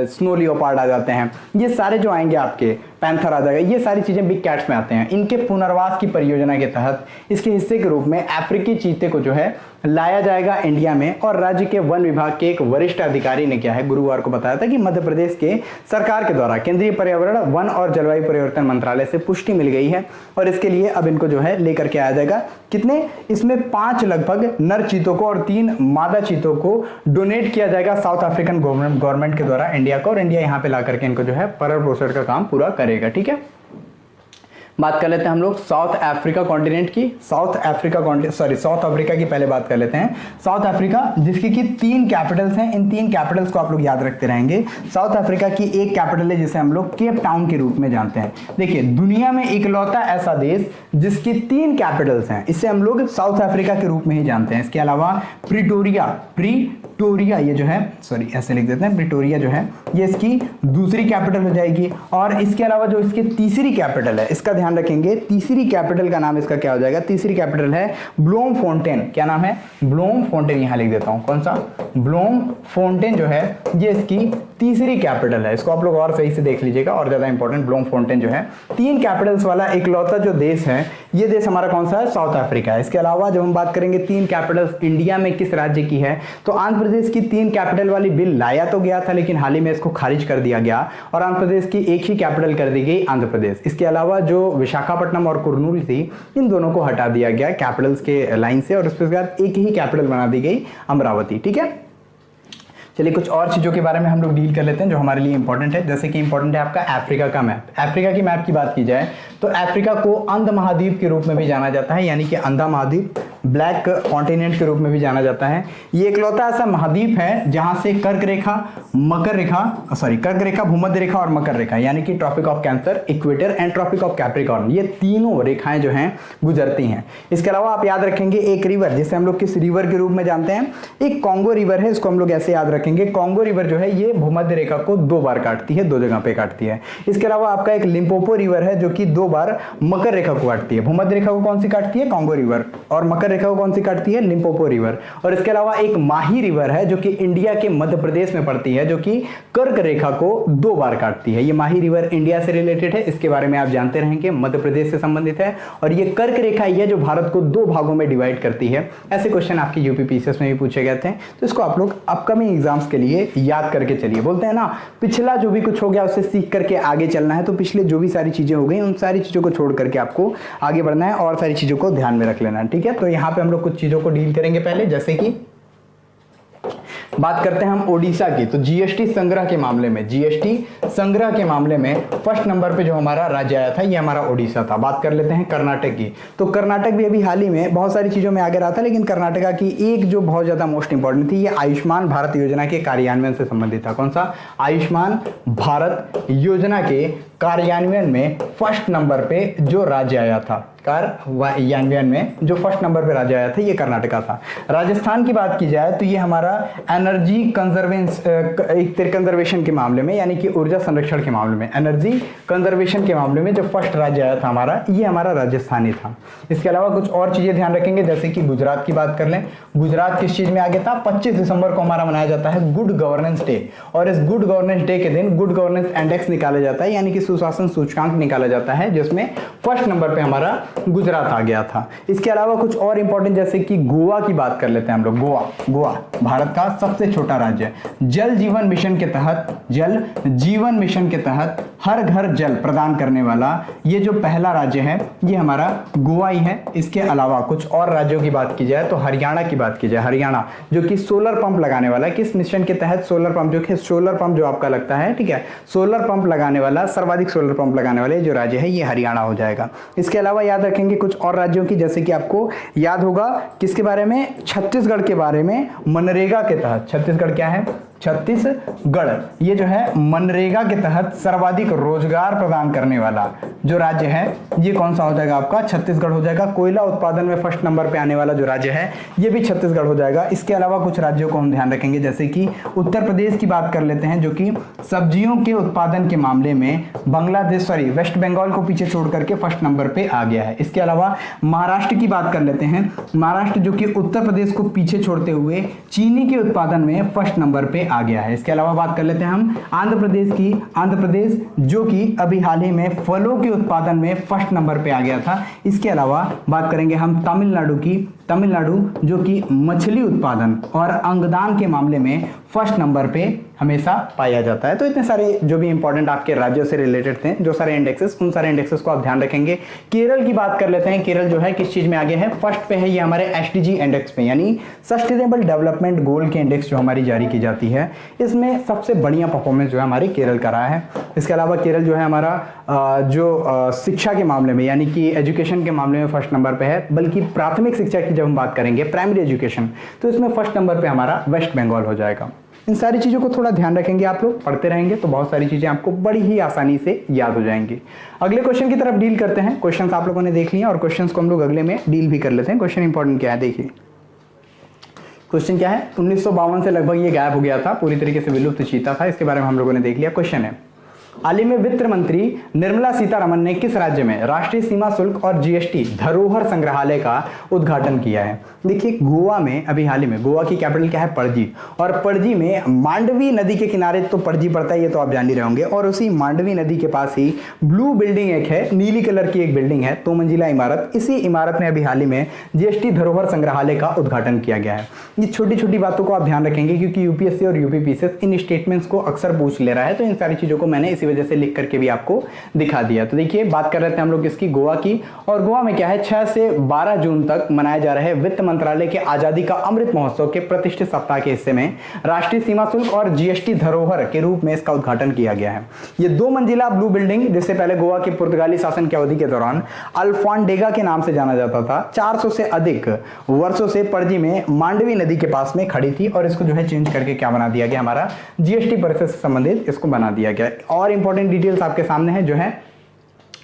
स्नो लियोपार्ड आ जाते हैं, ये सारे जो आएंगे आपके पैंथर आ जाएगा, ये सारी चीजें बिग कैट्स में आते हैं। इनके पुनर्वास की परियोजना के तहत इसके हिस्से के रूप में अफ्रीकी चीते को जो है लाया जाएगा इंडिया में। और राज्य के वन विभाग के एक वरिष्ठ अधिकारी ने क्या है गुरुवार को बताया था कि मध्य प्रदेश के सरकार के द्वारा केंद्रीय पर्यावरण, वन और जलवायु परिवर्तन मंत्रालय से पुष्टि मिल गई है और इसके लिए अब इनको जो है लेकर के आया जाएगा। कितने, इसमें 5 लगभग नर चीतों को और 3 मादा चीतों को डोनेट किया जाएगा साउथ अफ्रीकन गवर्नमेंट के द्वारा इंडिया को, और इंडिया यहाँ पे ला करके इनको जो है परल पोषण का काम पूरा करेगा। ठीक है, बात कर लेते हैं हम लोग साउथ अफ्रीका कॉन्टिनेंट की। साउथ अफ्रीका की पहले बात कर लेते हैं। साउथ अफ्रीका जिसकी कि 3 कैपिटल्स हैं, इन 3 कैपिटल्स को आप लोग याद रखते रहेंगे। साउथ अफ्रीका की एक कैपिटल है जिसे हम लोग केप टाउन के रूप में जानते हैं। देखिए दुनिया में इकलौता ऐसा देश जिसकी 3 कैपिटल्स हैं, इसे हम लोग साउथ अफ्रीका के रूप में ही जानते हैं। इसके अलावा प्रिटोरिया ये जो है, सॉरी ऐसे लिख देते हैं, प्रिटोरिया जो है ये इसकी दूसरी कैपिटल हो जाएगी। और इसके अलावा जो इसकी तीसरी कैपिटल है, इसका ध्यान रखेंगे, तीसरी कैपिटल का नाम इसका क्या हो जाएगा, तीसरी कैपिटल है ब्लोमफोंटेन। क्या नाम है, ब्लोमफोंटेन, यहां लिख देता हूं, कौन सा, ब्लोमफोंटेन जो है ये इसकी तीसरी कैपिटल है। इसको आप लोग और सही से देख लीजिएगा, और ज्यादा इंपॉर्टेंट, ब्लोमफोंटेन जो है 3 कैपिटल्स वाला इकलौता जो देश है, ये देश हमारा कौन सा है, साउथ अफ्रीका है। इसके अलावा जब हम बात करेंगे 3 कैपिटल्स इंडिया में किस राज्य की है, तो आंध्र प्रदेश की 3 कैपिटल वाली बिल लाया तो गया था, लेकिन हाल ही में इसको खारिज कर दिया गया और आंध्र प्रदेश की एक ही कैपिटल कर दी गई आंध्र प्रदेश। इसके अलावा जो विशाखापट्टनम और कुर्नूल थी, इन दोनों को हटा दिया गया कैपिटल्स के लाइन से, और उसके बाद एक ही कैपिटल बना दी गई अमरावती। ठीक है, चलिए कुछ और चीज़ों के बारे में हम लोग डील कर लेते हैं जो हमारे लिए इंपॉर्टेंट है। जैसे कि इंपॉर्टेंट है आपका अफ्रीका का मैप। अफ्रीका की मैप की बात की जाए तो अफ्रीका को अंध महाद्वीप के रूप में भी जाना जाता है, यानी कि अंधा महाद्वीप, ब्लैक कॉन्टिनेंट के रूप में भी जाना जाता है। ये इकलौता ऐसा महाद्वीप है जहां से कर्क रेखा, भूमध्य रेखा और मकर रेखा यानी कि Tropic of Cancer, equator and Tropic of Capricorn, ये तीनों रेखाएं जो हैं गुजरती हैं। इसके अलावा आप याद रखेंगे एक रिवर जिसे हम लोग किस रिवर के रूप में जानते हैं, एक कांगो रिवर है, इसको हम लोग ऐसे याद रखेंगे। कांगो रिवर जो है ये भूमध्य रेखा को 2 बार काटती है, 2 जगह पे काटती है। इसके अलावा आपका एक लिम्पोपो रिवर है जो कि 2 बार मकर रेखा को काटती है। भूमध्य रेखा को कौन सी काटती है, कांगो रिवर, और मकर रेखा को कौन सी काटती है, लिम्पोपो रिवर। और इसके अलावा एक माही रिवर है जो कि इंडिया के मध्य प्रदेश में पड़ती है, जो कि कर्क रेखा को 2 बार काटती है। ये माही रिवर इंडिया से रिलेटेड है, इसके बारे में आप जानते रहेंगे, मध्य प्रदेश से संबंधित है। और ये कर्क रेखा ही है जो भारत को 2 भागों में डिवाइड करती है। ऐसे क्वेश्चन आपके यूपी पीसीएस में भी पूछे गए थे, तो इसको आप लोग अपकमिंग एग्जाम्स के लिए याद करके चलिए। बोलते हैं ना, पिछला जो भी कुछ हो गया उससे सीख करके आगे चलना है, तो पिछले जो भी सारी चीजें हो गई उन सारी चीजों को छोड़ करके आपको आगे बढ़ना है और सारी चीजों को ध्यान में रख लेना है, ठीक है। तो यहाँ पे हम लोग कुछ चीजों को डील करेंगे पहले, जैसे कि बात करते हैं हम ओडिशा की। तो जीएसटी संग्रह के मामले में, फर्स्ट नंबर पे जो हमारा राज्य आया था ये हमारा ओडिशा था। बात कर लेते हैं कर्नाटक की। तो कर्नाटक भी अभी हाल ही में बहुत सारी चीजों में आगे रहा था, लेकिन कर्नाटका की एक जो बहुत ज्यादा मोस्ट इंपॉर्टेंट थी, ये आयुष्मान भारत योजना के कार्यान्वयन से संबंधित था। कौन सा, आयुष्मान भारत योजना के कार्यान्वयन में फर्स्ट नंबर पे जो राज्य आया था, कार्यान्वयन में जो फर्स्ट नंबर पे राज्य आया था ये कर्नाटका था। राजस्थान की बात की जाए तो ये हमारा एनर्जी कंजर्वेशन के मामले में, यानी कि ऊर्जा संरक्षण के मामले में, एनर्जी कंजर्वेशन के मामले में जो फर्स्ट राज्य आया था हमारा, ये हमारा राजस्थान ही था। इसके अलावा कुछ और चीजें ध्यान रखेंगे, जैसे कि गुजरात की बात कर लें। गुजरात किस चीज में आगे था, 25 दिसंबर को हमारा मनाया जाता है गुड गवर्नेंस डे, और इस गुड गवर्नेंस डे के दिन गुड गवर्नेंस इंडेक्स निकाला जाता है, यानी कि सुशासन सूचकांक निकाला जाता है, जिसमें फर्स्ट नंबर पे हमारा गुजरात आ गया था। इसके अलावा कुछ और इंपॉर्टेंट, जैसे कि गोवा की बात कर लेते हैं हम लोग। गोवा भारत का सबसे छोटा राज्य है। जल जीवन मिशन के तहत हर घर जल प्रदान करने वाला ये जो पहला राज्य है ये हमारा गोवा ही है। इसके अलावा कुछ और राज्यों की बात की जाए तो हरियाणा की बात की जाए, हरियाणा जो कि सोलर पंप लगाने वाला है, किस मिशन के तहत, सोलर पंप जो आपका लगता है, ठीक है, सोलर पंप लगाने वाला, सर्वाधिक सोलर पंप लगाने वाले जो राज्य है ये हरियाणा हो जाएगा। इसके अलावा याद रखेंगे कुछ और राज्यों की, जैसे कि आपको याद होगा किसके बारे में, छत्तीसगढ़ के बारे में, मनरेगा के तहत। छत्तीसगढ़ क्या है, छत्तीसगढ़ ये जो है मनरेगा के तहत सर्वाधिक रोजगार प्रदान करने वाला जो राज्य है ये कौन सा हो जाएगा आपका, छत्तीसगढ़ हो जाएगा। कोयला उत्पादन में फर्स्ट नंबर पे आने वाला जो राज्य है ये भी छत्तीसगढ़ हो जाएगा। इसके अलावा कुछ राज्यों को हम ध्यान रखेंगे, जैसे कि उत्तर प्रदेश की बात कर लेते हैं, जो कि सब्जियों के उत्पादन के मामले में वेस्ट बंगाल को पीछे छोड़ करके फर्स्ट नंबर पे आ गया है। इसके अलावा महाराष्ट्र की बात कर लेते हैं, महाराष्ट्र जो कि उत्तर प्रदेश को पीछे छोड़ते हुए चीनी के उत्पादन में फर्स्ट नंबर पे आ गया है। इसके अलावा बात कर लेते हैं हम आंध्र प्रदेश की, आंध्र प्रदेश जो कि अभी हाल ही में फलों के उत्पादन में फर्स्ट नंबर पे आ गया था। इसके अलावा बात करेंगे हम तमिलनाडु की, तमिलनाडु जो कि मछली उत्पादन और अंगदान के मामले में फर्स्ट नंबर पे हमेशा पाया जाता है। तो इतने सारे जो भी इंपॉर्टेंट आपके राज्यों से रिलेटेड थे जो सारे इंडेक्सेस, उन सारे इंडेक्सेस को आप ध्यान रखेंगे। केरल की बात कर लेते हैं, केरल जो है किस चीज में आगे है, फर्स्ट पे है ये हमारे एसडीजी इंडेक्स पे, यानी सस्टेनेबल डेवलपमेंट गोल के इंडेक्स जो हमारी जारी की जाती है, इसमें सबसे बढ़िया परफॉर्मेंस जो है हमारे केरल का रहा है। इसके अलावा केरल जो है हमारा शिक्षा के मामले में, यानी कि एजुकेशन के मामले में फर्स्ट नंबर पे है, बल्कि प्राथमिक शिक्षा की जब हम बात करेंगे, प्राइमरी एजुकेशन, तो इसमें फर्स्ट नंबर पे हमारा वेस्ट बंगाल हो जाएगा। इन सारी चीज़ों को थोड़ा ध्यान रखेंगे, आप लोग पढ़ते रहेंगे तो बहुत सारी चीज़ें आपको बड़ी ही आसानी से याद हो जाएंगी। अगले क्वेश्चन की तरफ डील करते हैं। क्वेश्चंस आप लोगों ने देख लिए और क्वेश्चंस को हम लोग अगले में डील भी कर लेते हैं। क्वेश्चन इंपॉर्टेंट क्या है, देखिए क्वेश्चन क्या है, 1952 से लगभग ये गायब हो गया था, पूरी तरीके से विलुप्त चीता था, इसके बारे में हम लोगों ने देख लिया। क्वेश्चन है, हाल ही में वित्त मंत्री निर्मला सीतारमण ने किस राज्य में राष्ट्रीय सीमा शुल्क और जीएसटी धरोहर संग्रहालय का उद्घाटन किया है। देखिए गोवा में अभी हाल ही में, गोवा की कैपिटल क्या है, पणजी, और पणजी में मांडवी नदी के किनारे तो पणजी पड़ता है, ये तो आप जान ही रहे होंगे, और उसी मांडवी नदी के पास ही ब्लू बिल्डिंग एक है, नीली कलर की एक बिल्डिंग है, 2 मंजिला इमारत, इसी इमारत में अभी हाल ही में जीएसटी धरोहर संग्रहालय का उद्घाटन किया गया है। ये छोटी छोटी बातों को आप ध्यान रखेंगे क्योंकि यूपीएससी और यूपीपीसीएस इन स्टेटमेंट्स को अक्सर पूछ ले रहा है, तो इन सारी चीजों को मैंने इसी वजह से लिख करके भी आपको दिखा दिया। तो देखिए बात कर रहे थे हम लोग इसकी गोवा की, और गोवा में क्या है 6 से 12 जून तक मनाए जा रहे वित्त मंत्रालय के आजादी का अमृत महोत्सव के प्रतिष्ठित सप्ताह के हिस्से में राष्ट्रीय सीमा शुल्क और जीएसटी धरोहर के रूप में इसका उद्घाटन किया गया है। ये 2 मंजिला ब्लू बिल्डिंग, जिससे पहले गोवा के पुर्तगाली शासन की अवधि के दौरान अल्फांडेगा के नाम से जाना जाता था, 400 से अधिक वर्षों से पणजी में मांडवी नदी के पास में खड़ी थी, और इसको जो है चेंज करके क्या बना दिया गया, हमारा जीएसटी परिषद से संबंधित इसको बना दिया गया। और इंपॉर्टेंट डिटेल्स आपके सामने है, जो है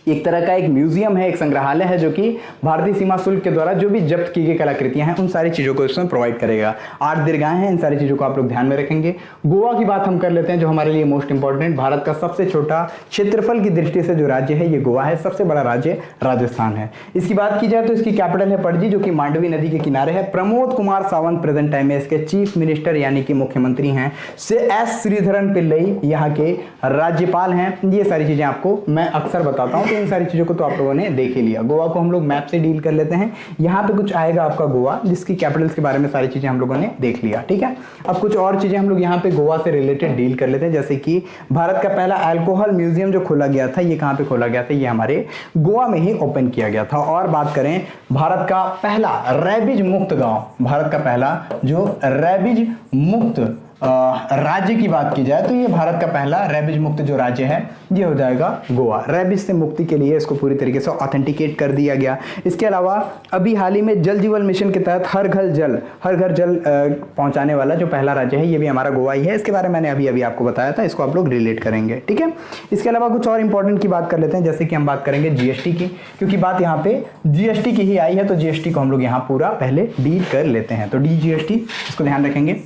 एक तरह का एक म्यूजियम है, एक संग्रहालय है, जो कि भारतीय सीमा शुल्क के द्वारा जो भी जब्त की गई कलाकृतियां हैं उन सारी चीजों को इसमें प्रोवाइड करेगा। 8 दीर्घाएं हैं, इन सारी चीजों को आप लोग ध्यान में रखेंगे। गोवा की बात हम कर लेते हैं, जो हमारे लिए मोस्ट इंपॉर्टेंट, भारत का सबसे छोटा क्षेत्रफल की दृष्टि से जो राज्य है ये गोवा है, सबसे बड़ा राज्य राजस्थान है। इसकी बात की जाए तो इसकी कैपिटल है पणजी, जो कि मांडवी नदी के किनारे है। प्रमोद कुमार सावंत प्रेजेंट टाइम में इसके चीफ मिनिस्टर यानी कि मुख्यमंत्री हैं। एस श्रीधरन पिल्लई यहाँ के राज्यपाल हैं। ये सारी चीजें आपको मैं अक्सर बताता हूँ, तो इन सारी चीजों को तो आप लोगों ने देख ही लिया। गोवा को हम लोग मैप से डील कर लेते हैं। यहाँ पे कुछ आएगा आपका गोवा, जिसकी कैपिटल्स के बारे में सारी चीजें हम लोगों ने देख लिया, ठीक है। अब कुछ और चीजें हम लोग यहाँ पे गोवा से रिलेटेड डील कर लेते हैं, जैसे कि भारत का पहला अल्कोहल म्यूजियम जो खोला गया था, ये कहाँ पे खोला गया था, ये हमारे गोवा में ही ओपन किया गया था। और बात करें भारत का पहला रैबिज मुक्त गांव, भारत का पहला जो रैबिज मुक्त राज्य की बात की जाए तो ये भारत का पहला रैबिज मुक्त जो राज्य है ये हो जाएगा गोवा। रैबिज से मुक्ति के लिए इसको पूरी तरीके से ऑथेंटिकेट कर दिया गया। इसके अलावा अभी हाल ही में जल जीवन मिशन के तहत हर घर जल पहुंचाने वाला जो पहला राज्य है ये भी हमारा गोवा ही है। इसके बारे में मैंने अभी आपको बताया था, इसको आप लोग रिलेट करेंगे, ठीक है। इसके अलावा कुछ और इंपॉर्टेंट की बात कर लेते हैं, जैसे कि हम बात करेंगे जीएसटी की, क्योंकि बात यहाँ पे जीएसटी की ही आई है, तो जीएसटी को हम लोग यहाँ पूरा पहले डील कर लेते हैं। तो जीएसटी इसको ध्यान रखेंगे।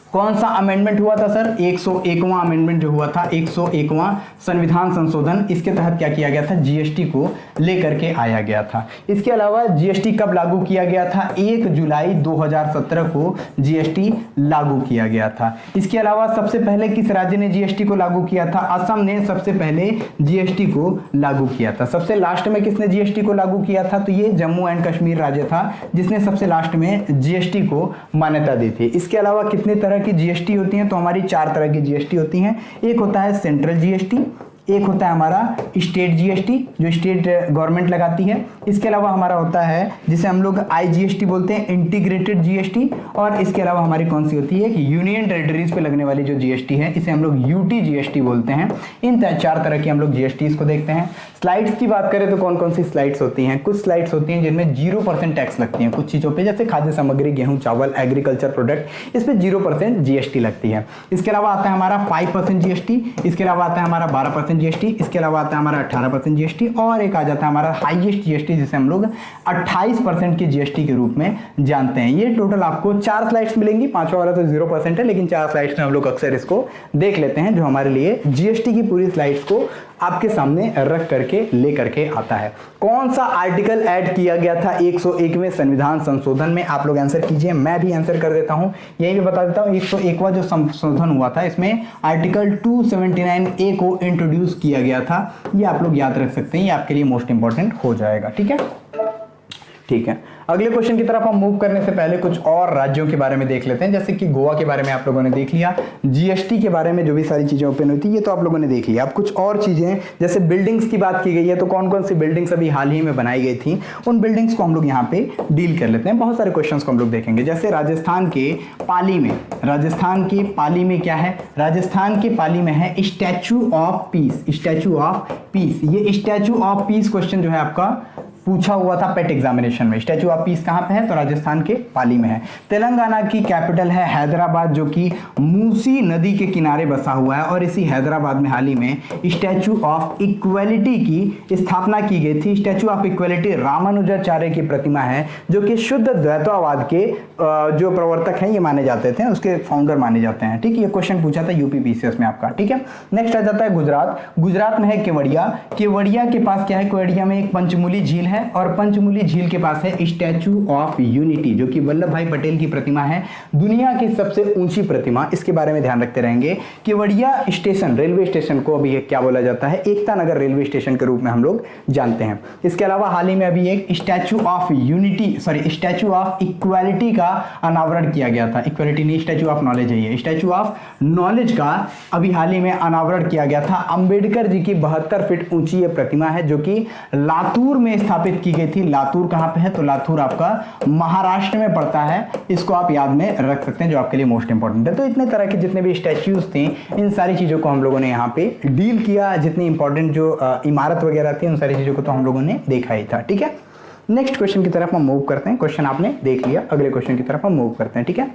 कौन सा अमेंडमेंट हुआ था सर? 101वां अमेंडमेंट जो हुआ था, 101वां संविधान संशोधन, इसके तहत क्या किया गया था, जीएसटी को लेकर के आया गया था। इसके अलावा जीएसटी कब लागू किया गया था? 1 जुलाई 2017 को जीएसटी लागू किया गया था। इसके अलावा सबसे पहले किस राज्य ने जीएसटी को लागू किया था? असम ने सबसे पहले जीएसटी को लागू किया था। सबसे लास्ट में किसने जीएसटी को लागू किया था? तो ये जम्मू एंड कश्मीर राज्य था जिसने सबसे लास्ट में जीएसटी को मान्यता दी थी। इसके अलावा कितने तरह की जीएसटी होती हैं? तो हमारी 4 तरह की जीएसटी होती हैं। एक होता है सेंट्रल जीएसटी, एक होता है हमारा स्टेट जीएसटी जो स्टेट गवर्नमेंट लगाती है। इसके अलावा हमारा होता है जिसे हम लोग आईजीएसटी बोलते हैं, इंटीग्रेटेड जीएसटी। और इसके अलावा हमारी कौन सी होती है कि यूनियन टेरिटरीज पे लगने वाली जो जीएसटी है इसे हम लोग यूटी जीएसटी बोलते हैं। इन 4 तरह की हम लोग जीएसटी को देखते हैं। स्लाइड्स की बात करें तो कौन कौन सी स्लाइड्स होती हैं? कुछ स्लाइड्स होती हैं जिनमें 0% टैक्स लगती हैं कुछ चीज़ों पे, जैसे खाद्य सामग्री, गेहूं, चावल, एग्रीकल्चर प्रोडक्ट, इस पे 0% जीएसटी लगती है। इसके अलावा आता है हमारा 5% जीएसटी, इसके अलावा आता है हमारा 12% जीएसटी, इसके अलावा आता है हमारा 18% जीएसटी, और एक आ जाता है हमारा हाईएस्ट जीएसटी जिसे हम लोग 28% की जीएसटी के रूप में जानते हैं। ये टोटल आपको 4 स्लाइड्स मिलेंगी, 5वां वाला तो 0% है, लेकिन 4 स्लाइड्स में हम लोग अक्सर इसको देख लेते हैं, जो हमारे लिए जीएसटी की पूरी स्लाइड्स को आपके सामने रख करके ले करके आता है। कौन सा आर्टिकल ऐड किया गया था 101वें संविधान संशोधन में? आप लोग आंसर कीजिए, मैं भी आंसर कर देता हूं, यही भी बता देता हूं। 101वां जो संशोधन हुआ था इसमें आर्टिकल 279A को इंट्रोड्यूस किया गया था। ये आप लोग याद रख सकते हैं, ये आपके लिए मोस्ट इंपॉर्टेंट हो जाएगा, ठीक है। ठीक है, अगले क्वेश्चन की तरफ हम मूव करने से पहले कुछ और राज्यों के बारे में देख लेते हैं। जैसे कि गोवा के बारे में आप लोगों ने देख लिया, जीएसटी के बारे में जो भी सारी चीजें ओपन होती है ये तो आप लोगों ने देख लिया। अब कुछ और चीजें, जैसे बिल्डिंग्स की बात की गई है, तो कौन कौन सी बिल्डिंग्स अभी हाल ही में बनाई गई थी उन बिल्डिंग्स को हम लोग यहाँ पे डील कर लेते हैं। बहुत सारे क्वेश्चन को हम लोग देखेंगे। जैसे राजस्थान के पाली में, राजस्थान के पाली में क्या है? राजस्थान के पाली में है statue of peace, statue of peace. ये स्टैचू ऑफ पीस क्वेश्चन जो है आपका पूछा हुआ था पेट एग्जामिनेशन में। स्टैचू ऑफ पीस कहां पे है? तो राजस्थान के पाली में है। तेलंगाना की कैपिटल है हैदराबाद, जो कि मूसी नदी के किनारे बसा हुआ है, और इसी हैदराबाद में हाल ही में स्टैचू ऑफ इक्वलिटी की स्थापना की गई थी। स्टैचू ऑफ इक्वलिटी रामानुजाचार्य की प्रतिमा है, जो कि शुद्ध द्वैतवाद के जो प्रवर्तक हैं ये माने जाते थे, उसके फाउंडर माने जाते हैं, ठीक है। ये क्वेश्चन पूछा था यूपीपीसीएस में आपका, ठीक है। नेक्स्ट आ जाता है गुजरात। गुजरात में है केवड़िया। केवड़िया के पास क्या है? केवड़िया में एक पंचमूली झील है है और पंचमुली झील के पास है स्टैचू ऑफ यूनिटी, जो कि वल्लभ भाई पटेल की प्रतिमा है, दुनिया की सबसे ऊंची प्रतिमा। इसके बारे में ध्यान रखते रहेंगे। केवड़िया स्टेशन, रेलवे स्टेशन को अभी क्या बोला जाता है, एकता नगर रेलवे स्टेशन के रूप में हम लोग जानते हैं। इसके अलावा हाल ही में अभी एक statue of unity, sorry statue of equality का अनावरण किया गया था। इक्वालिटी नहीं, स्टैचू ऑफ नॉलेज है ये, स्टैचू ऑफ नॉलेज का अभी हाल ही में अनावरण किया गया था। अंबेडकर जी की 72 फीट ऊंची ये प्रतिमा है, जो कि लातूर में स्थापित की गई थी। लातूर कहां पे है, तो लातूर आपका महाराष्ट्र में पड़ता है। इसको आप याद में रख सकते हैं, जो आपके लिए मोस्ट इंपॉर्टेंट है। तो इतने तरह के जितने भी स्टैच्यूज थे, इन सारी चीजों को हम लोगों ने यहाँ पे डील किया। जितनी इंपॉर्टेंट जो इमारत वगैरह थी, उन सारी चीजों को तो हम लोगों ने देखा ही था। ठीक है, नेक्स्ट क्वेश्चन की तरफ हम मूव करते हैं। क्वेश्चन आपने देख लिया, अगले क्वेश्चन की तरफ हम मूव करते हैं। ठीक है,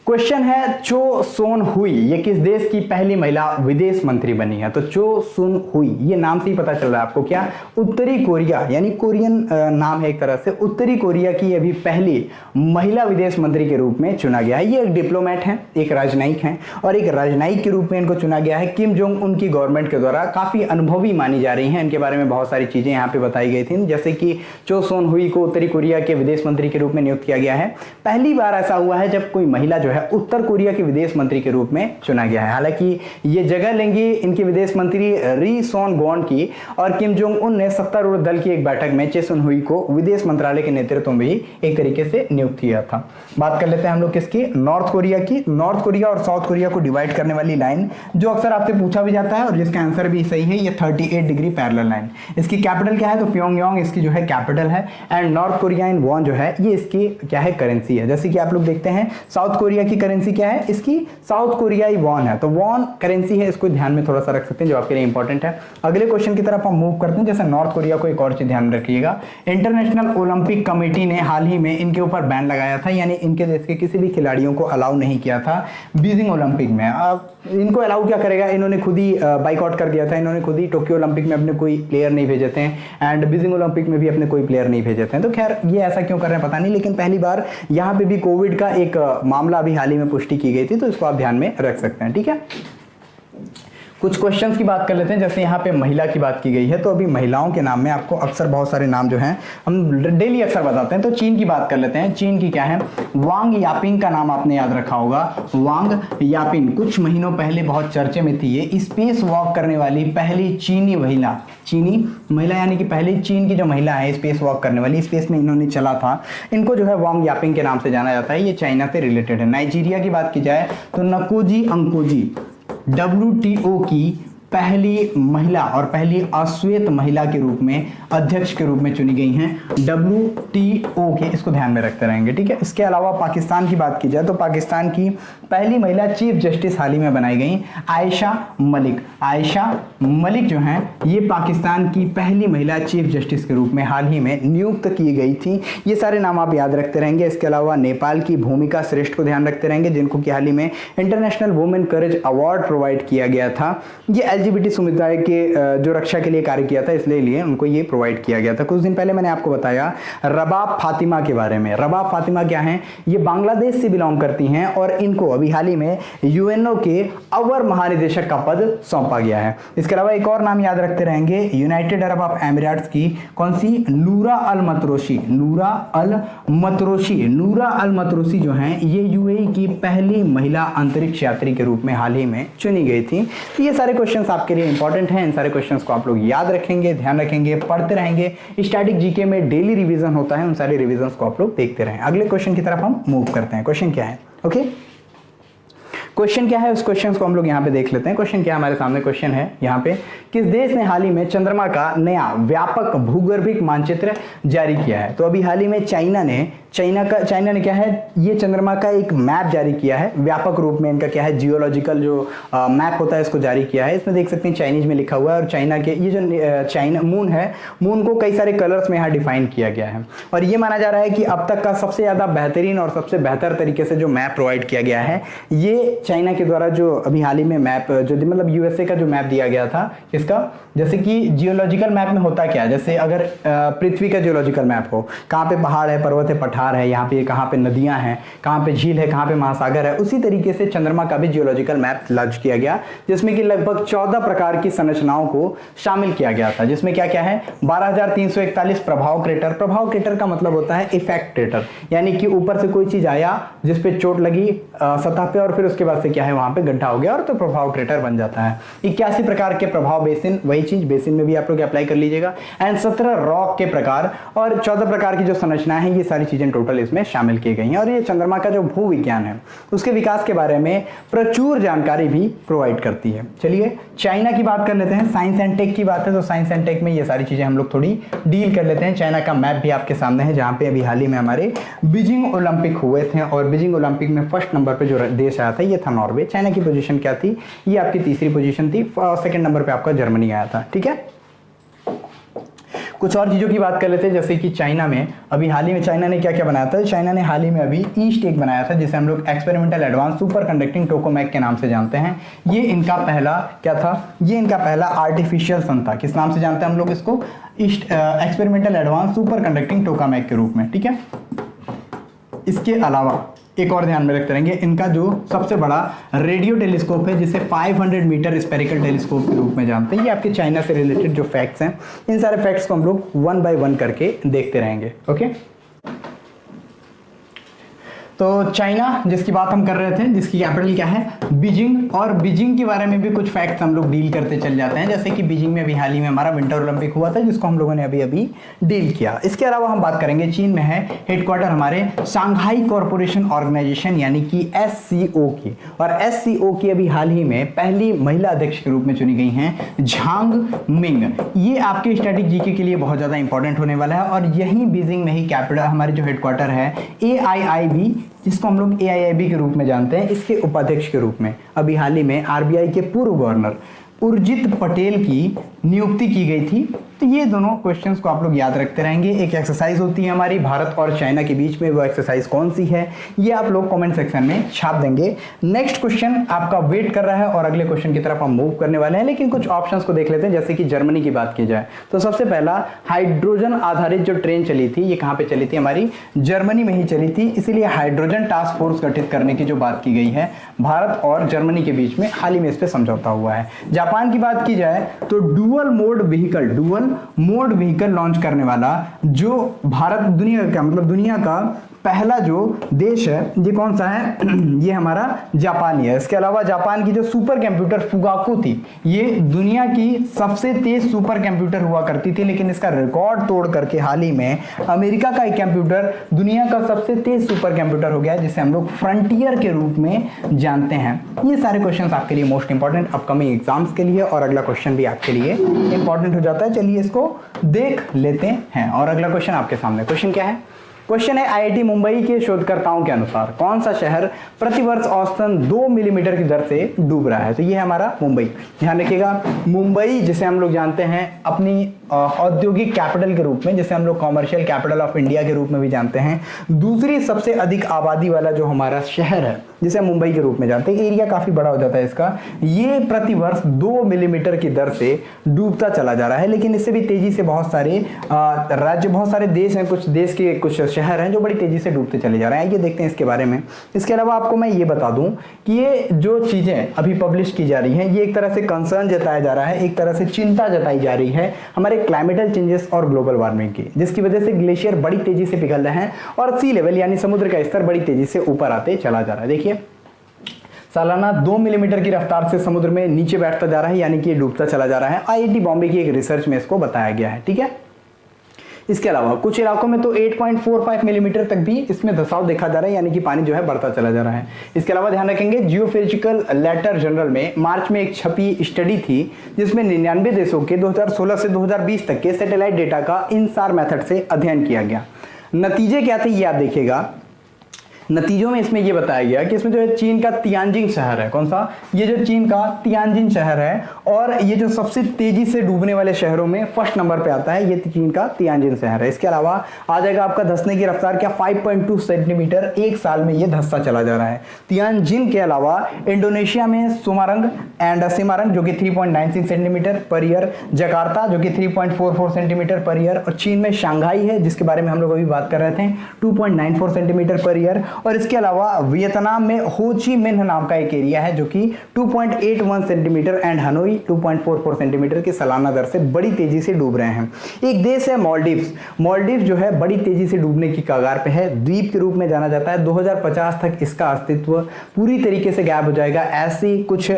क्वेश्चन है चो सोन हुई ये किस देश की पहली महिला विदेश मंत्री बनी है। तो चो सुन हुई, ये नाम से ही पता चल रहा है आपको क्या, उत्तरी कोरिया, यानी कोरियन नाम है एक तरह से। उत्तरी कोरिया की अभी पहली महिला विदेश मंत्री के रूप में चुना गया है। ये एक डिप्लोमेट हैं, एक राजनयिक हैं, और एक राजनयिक के रूप में इनको चुना गया है। किम जोंग उन की गवर्नमेंट के द्वारा काफी अनुभवी मानी जा रही हैं। इनके बारे में बहुत सारी चीजें यहाँ पे बताई गई थी, जैसे कि चो सोन हुई को उत्तरी कोरिया के विदेश मंत्री के रूप में नियुक्त किया गया है। पहली बार ऐसा हुआ है जब कोई महिला जो है उत्तर कोरिया के विदेश मंत्री के रूप में चुना गया है। हालांकि ये जगह लेंगी इनके विदेश मंत्री री सोन गॉन की, और किम जोंग उन ने सत्तारूढ़ दल की एक बैठक में चे सुन हुई को विदेश मंत्रालय के नेतृत्व में भी एक तरीके से नियुक्त किया था। बात कर लेते हैं हम लोग किसकी, नॉर्थ कोरिया की। नॉर्थ कोरिया और साउथ कोरिया को डिवाइड करने वाली लाइन, जो अक्सर आपसे पूछा भी जाता है और जिसका आंसर भी सही है, ये 38 डिग्री पैरेलल लाइन। इसकी कैपिटल क्या है, तो प्योंगयांग इसकी जो है कैपिटल है। And North Korea in won जो है, ये इसकी क्या है, करेंसी है। जैसे कि आप लोग देखते हैं साउथ कोरिया की करेंसी क्या है, इसकी साउथ कोरियाई वॉन है, तो वॉन करेंसी है। इसको ध्यान में थोड़ा सा रख सकते हैं, जो आपके लिए इंपॉर्टेंट है। अगले क्वेश्चन की तरफ हम मूव करते हैं। जैसे नॉर्थ कोरिया को एक और चीज ध्यान में रखिएगा, इंटरनेशनल ओलंपिक कमेटी ने हाल ही में इनके ऊपर बैन लगाया था, यानी इनके देश के किसी भी खिलाड़ियों को अलाउ नहीं किया था बीजिंग ओलंपिक में। अब इनको अलाउ क्या करेगा, इन्होंने खुद ही बाइकआउट कर दिया था। इन्होंने खुद ही टोक्यो ओलंपिक में अपने कोई प्लेयर नहीं भेजे थे, एंड बीजिंग ओलंपिक में भी अपने कोई प्लेयर नहीं भेजे थे। तो खैर ये ऐसा क्यों कर रहे हैं पता नहीं, लेकिन पहली बार यहाँ पे भी कोविड का एक मामला अभी हाल ही में पुष्टि की गई थी, तो इसको आप ध्यान में रख सकते हैं। ठीक है, कुछ क्वेश्चंस की बात कर लेते हैं। जैसे यहाँ पे महिला की बात की गई है, तो अभी महिलाओं के नाम में आपको अक्सर बहुत सारे नाम जो हैं हम डेली अक्सर बताते हैं। तो चीन की बात कर लेते हैं। चीन की क्या है, वांग यापिंग का नाम आपने याद रखा होगा। वांग यापिंग कुछ महीनों पहले बहुत चर्चे में थी। ये स्पेस वॉक करने वाली पहली चीनी महिला, यानी कि पहली चीन की जो महिला है स्पेस वॉक करने वाली, स्पेस में इन्होंने चला था। इनको जो है वांग यापिंग के नाम से जाना जाता है। ये चाइना से रिलेटेड है। नाइजीरिया की बात की जाए तो नकोजी अंकोजी WTO की पहली महिला और पहली अश्वेत महिला के रूप में, अध्यक्ष के रूप में चुनी गई हैं WTO के, इसको ध्यान में रखते रहेंगे। ठीक है, इसके अलावा पाकिस्तान की बात की जाए तो पाकिस्तान की पहली महिला चीफ जस्टिस हाल ही में बनाई गई आयशा मलिक। आयशा मलिक जो हैं, ये पाकिस्तान की पहली महिला चीफ जस्टिस के रूप में हाल ही में नियुक्त की गई थी। ये सारे नाम आप याद रखते रहेंगे। इसके अलावा नेपाल की भूमिका श्रेष्ठ को ध्यान रखते रहेंगे, जिनको कि हाल ही में international women courage award provide किया गया था। ये LGBT समुदाय के जो रक्षा के लिए कार्य किया था, इसलिए उनको ये प्रोवाइड किया गया था। कुछ दिन पहले मैंने आपको बताया रबाब फातिमा के बारे में। रबाब फातिमा क्या हैं, ये बांग्लादेश से बिलोंग करती हैं और इनको अभी हाल ही में UNO के अवर महानिदेशक का पद सौंपा गया है। इसके अलावा एक और नाम याद रखते रहेंगे, यूनाइटेड अरब ऑफ एमिरेट्स की कौन सी, नूरा अल मतरोशी। नूरा अल मतरोशी जो हैं, ये UAE की पहली महिला अंतरिक्ष यात्री के रूप में हाल ही में चुनी गई थी। तो ये सारे क्वेश्चंस आपके लिए इंपॉर्टेंट हैं। इन सारे क्वेश्चंस को आप लोग याद रखेंगे, ध्यान रखेंगे, पढ़ते रहेंगे। स्टैटिक जीके में डेली रिवीजन होता है, उन सारे रिवीजन्स को आप लोग देखते रहें। अगले क्वेश्चन की तरफ हम मूव करते हैं। क्वेश्चन क्या है, ओके, क्वेश्चन क्या है, उस क्वेश्चन को हम लोग यहाँ पे देख लेते हैं। क्वेश्चन क्या है हमारे सामने, क्वेश्चन है यहाँ पे, किस देश ने हाल ही में चंद्रमा का नया व्यापक भूगर्भिक मानचित्र जारी किया है। तो अभी हाल ही में चाइना ने क्या है, ये चंद्रमा का एक मैप जारी किया है। व्यापक रूप में इनका क्या है, जियोलॉजिकल जो मैप होता है इसको जारी किया है। इसमें देख सकते हैं चाइनीज में लिखा हुआ है, और चाइना के ये जो चाइना मून है, मून को कई सारे कलर्स में यहाँ डिफाइन किया गया है। और ये माना जा रहा है कि अब तक का सबसे ज्यादा बेहतरीन और सबसे बेहतर तरीके से जो मैप प्रोवाइड किया गया है, ये चाइना के द्वारा जो अभी हाल ही में मैप जो मतलब USA का जो मैप दिया गया था, इसका जैसे कि जियोलॉजिकल मैप में होता क्या है, जैसे अगर पृथ्वी का जियोलॉजिकल मैप हो, कहाँ पे पहाड़ है, पर्वत है, पठार पठार है, यहाँ पे कहाँ पे नदियाँ हैं, कहाँ पे झील है, कहाँ पे महासागर है, उसी तरीके से चंद्रमा का भी जियोलॉजिकल मैप लॉन्च किया गया, जिसमें कि लगभग 14 प्रकार की संरचनाओं को शामिल किया गया था, जिसमें क्या क्या है 12,341 प्रभाव क्रेटर। प्रभाव क्रेटर का मतलब होता है इफेक्ट क्रेटर, यानी कि ऊपर से कोई चीज आया जिसपे चोट लगी सतह पे और फिर उसके बाद से क्या है वहां पे गड्ढा हो गया और तो प्रभाव क्रेटर बन जाता है। 81 प्रकार के प्रभाव बेसिन, वही चीज बेसिन में भी आप लोग अप्लाई कर लीजिएगा, एंड 17 रॉक के प्रकार और 14 प्रकार की जो संरचनाएं हैं, ये सारी चीजें टोटल इसमें शामिल की गई हैं। और ये चंद्रमा का जो भू विज्ञान है उसके विकास के बारे में प्रचुर जानकारी भी प्रोवाइड करती है। चलिए चाइना की बात कर लेते हैं, साइंस एंड टेक की बात है तो साइंस एंड टेक में ये सारी चीजें हम लोग थोड़ी डील कर लेते हैं। चाइना का मैप भी आपके सामने है, जहां पे अभी हाल ही में हमारे बीजिंग ओलंपिक हुए थे और बीजिंग ओलंपिक में फर्स्ट नंबर पे जो देश आया था ये था नॉर्वे। चाइना की पोजीशन क्या थी, ये आपकी तीसरी पोजीशन थी, सेकंड नंबर पे आपका जर्मनी आया था। ठीक है, कुछ और चीज़ों की बात कर लेते हैं, जैसे कि चाइना में अभी हाल ही में चाइना ने क्या क्या बनाया था। चाइना ने हाल ही में अभी ईस्ट एक बनाया था, जिसे हम लोग experimental advance superconducting tokamak के नाम से जानते हैं। ये इनका पहला क्या था, ये इनका पहला आर्टिफिशियल सन था। किस नाम से जानते हैं हम लोग इसको, East experimental advance superconducting tokamak के रूप में। ठीक है, इसके अलावा एक और ध्यान में रखते रहेंगे, इनका जो सबसे बड़ा रेडियो टेलीस्कोप है जिसे 500 मीटर स्पेरिकल टेलीस्कोप के रूप में जानते हैं। ये आपके चाइना से रिलेटेड जो फैक्ट्स हैं, इन सारे फैक्ट्स को हम लोग वन बाय वन करके देखते रहेंगे। ओके, तो चाइना जिसकी बात हम कर रहे थे, जिसकी कैपिटल क्या है बीजिंग, और बीजिंग के बारे में भी कुछ फैक्ट्स हम लोग डील करते चल जाते हैं। जैसे कि बीजिंग में अभी हाल ही में हमारा विंटर ओलंपिक हुआ था, जिसको हम लोगों ने अभी अभी डील किया। इसके अलावा हम बात करेंगे, चीन में है हेडक्वार्टर हमारे शांघाई कॉरपोरेशन ऑर्गेनाइजेशन यानी कि SCO की, और SCO की अभी हाल ही में पहली महिला अध्यक्ष के रूप में चुनी गई हैं झांग मिंग। ये आपके स्टैटिक जीके के लिए बहुत ज़्यादा इंपॉर्टेंट होने वाला है, और यही बीजिंग में ही कैपिटल हमारे जो हेडक्वार्टर है AIIB, जिसको हम लोग AIIB के रूप में जानते हैं, इसके उपाध्यक्ष के रूप में अभी हाल ही में RBI के पूर्व गवर्नर उर्जित पटेल की नियुक्ति की गई थी। तो ये दोनों क्वेश्चंस को आप लोग याद रखते रहेंगे। एक एक्सरसाइज होती है हमारी भारत और चाइना के बीच में, वो एक्सरसाइज कौन सी है ये आप लोग कमेंट सेक्शन में छाप देंगे। नेक्स्ट क्वेश्चन आपका वेट कर रहा है और अगले क्वेश्चन की तरफ हम मूव करने वाले हैं, लेकिन कुछ ऑप्शंस को देख लेते हैं। जैसे कि जर्मनी की बात की जाए तो सबसे पहला हाइड्रोजन आधारित जो ट्रेन चली थी, ये कहाँ पे चली थी, हमारी जर्मनी में ही चली थी। इसीलिए हाइड्रोजन टास्क फोर्स गठित करने की जो बात की गई है भारत और जर्मनी के बीच में, हाल ही में इस पर समझौता हुआ है। जापान की बात की जाए तो डुअल मोड व्हीकल लॉन्च करने वाला जो भारत दुनिया का मतलब दुनिया का पहला जो देश है, ये कौन सा है ये हमारा जापान ही है। इसके अलावा जापान की जो सुपर कंप्यूटर फुगाकू थी, ये दुनिया की सबसे तेज सुपर कंप्यूटर हुआ करती थी, लेकिन इसका रिकॉर्ड तोड़ करके हाल ही में अमेरिका का एक कंप्यूटर दुनिया का सबसे तेज सुपर कंप्यूटर हो गया, जिसे हम लोग फ्रंटियर के रूप में जानते हैं। ये सारे क्वेश्चन आपके लिए मोस्ट इंपॉर्टेंट अपकमिंग एग्जाम्स के लिए, और अगला क्वेश्चन भी आपके लिए इंपॉर्टेंट हो जाता है। चलिए इसको देख लेते हैं, और अगला क्वेश्चन आपके सामने। क्वेश्चन क्या है, क्वेश्चन है IIT मुंबई के शोधकर्ताओं के अनुसार कौन सा शहर प्रतिवर्ष औसतन 2 मिलीमीटर की दर से डूब रहा है। तो ये है हमारा मुंबई। ध्यान रखिएगा, मुंबई जिसे हम लोग जानते हैं अपनी औद्योगिक कैपिटल के रूप में, जिसे हम लोग कॉमर्शियल कैपिटल ऑफ इंडिया के रूप में भी जानते हैं, दूसरी सबसे अधिक आबादी वाला जो हमारा शहर है जिसे मुंबई के रूप में जानते हैं, एरिया काफी बड़ा हो जाता है इसका, ये प्रतिवर्ष 2 मिलीमीटर की दर से डूबता चला जा रहा है। लेकिन इससे भी तेजी से बहुत सारे राज्य, बहुत सारे देश हैं, कुछ देश के कुछ शहर हैं जो बड़ी तेजी से डूबते चले जा रहे हैं। ये देखते हैं इसके बारे में। इसके अलावा आपको मैं ये बता दूं कि ये जो चीजें अभी पब्लिश की जा रही हैं, ये एक तरह से कंसर्न जताया जा रहा है, एक तरह से चिंता जताई जा रही है हमारे क्लाइमेटल चेंजेस और ग्लोबल वार्मिंग की, जिसकी वजह से ग्लेशियर बड़ी तेजी से पिघल रहे हैं और सी लेवल यानी समुद्र का स्तर बड़ी तेजी से ऊपर आते चला जा रहा है। देखिए सालाना 2 मिलीमीटर की रफ्तार से समुद्र में नीचे बैठता जा रहा है, यानी कि ये डूबता चला जा रहा है। IIT बॉम्बे की एक रिसर्च में इसको बताया गया है। ठीक है, इसके अलावा कुछ इलाकों में तो 8.45 मिलीमीटर तक भी इसमें धसाव देखा जा रहा है, यानी कि पानी जो है बढ़ता चला जा रहा है। इसके अलावा ध्यान रखेंगे, जियोफिजिकल लेटर जनरल में मार्च में एक छपी स्टडी थी जिसमें 99 देशों के 2016 से 2020 तक के सैटेलाइट डेटा का INSAR मेथड से अध्ययन किया गया। नतीजे क्या थे ये आप देखिएगा। नतीजों में इसमें ये बताया गया कि इसमें जो है चीन का तियानजिन शहर है, कौन सा, ये जो चीन का तियानजिन शहर है, और ये जो सबसे तेजी से डूबने वाले शहरों में फर्स्ट नंबर पे आता है, ये चीन का तियानजिन शहर है। इसके अलावा आ जाएगा आपका धंसने की रफ्तार क्या, 5.2 सेंटीमीटर एक साल में ये धंसता चला जा रहा है। तियानजिन के अलावा इंडोनेशिया में सेमारंग जो कि 3.96 सेंटीमीटर पर ईयर, जकार्ता जो कि 3.44 सेंटीमीटर पर ईयर, और चीन में शंघाई है जिसके बारे में हम लोग अभी बात कर रहे थे, 2.94 सेंटीमीटर पर ईयर, और इसके अलावा वियतनाम में हो ची मिन्ह नाम का एक एरिया है जो कि 2.81 सेंटीमीटर एंड हनोई 2.44 सेंटीमीटर की सालाना दर से बड़ी तेजी से डूब रहे हैं। एक देश है मालदीव्स। मालदीव जो है बड़ी तेजी से डूबने की कगार पे है, द्वीप के रूप में जाना जाता है। 2050 तक इसका अस्तित्व पूरी तरीके से गायब हो जाएगा, ऐसी कुछ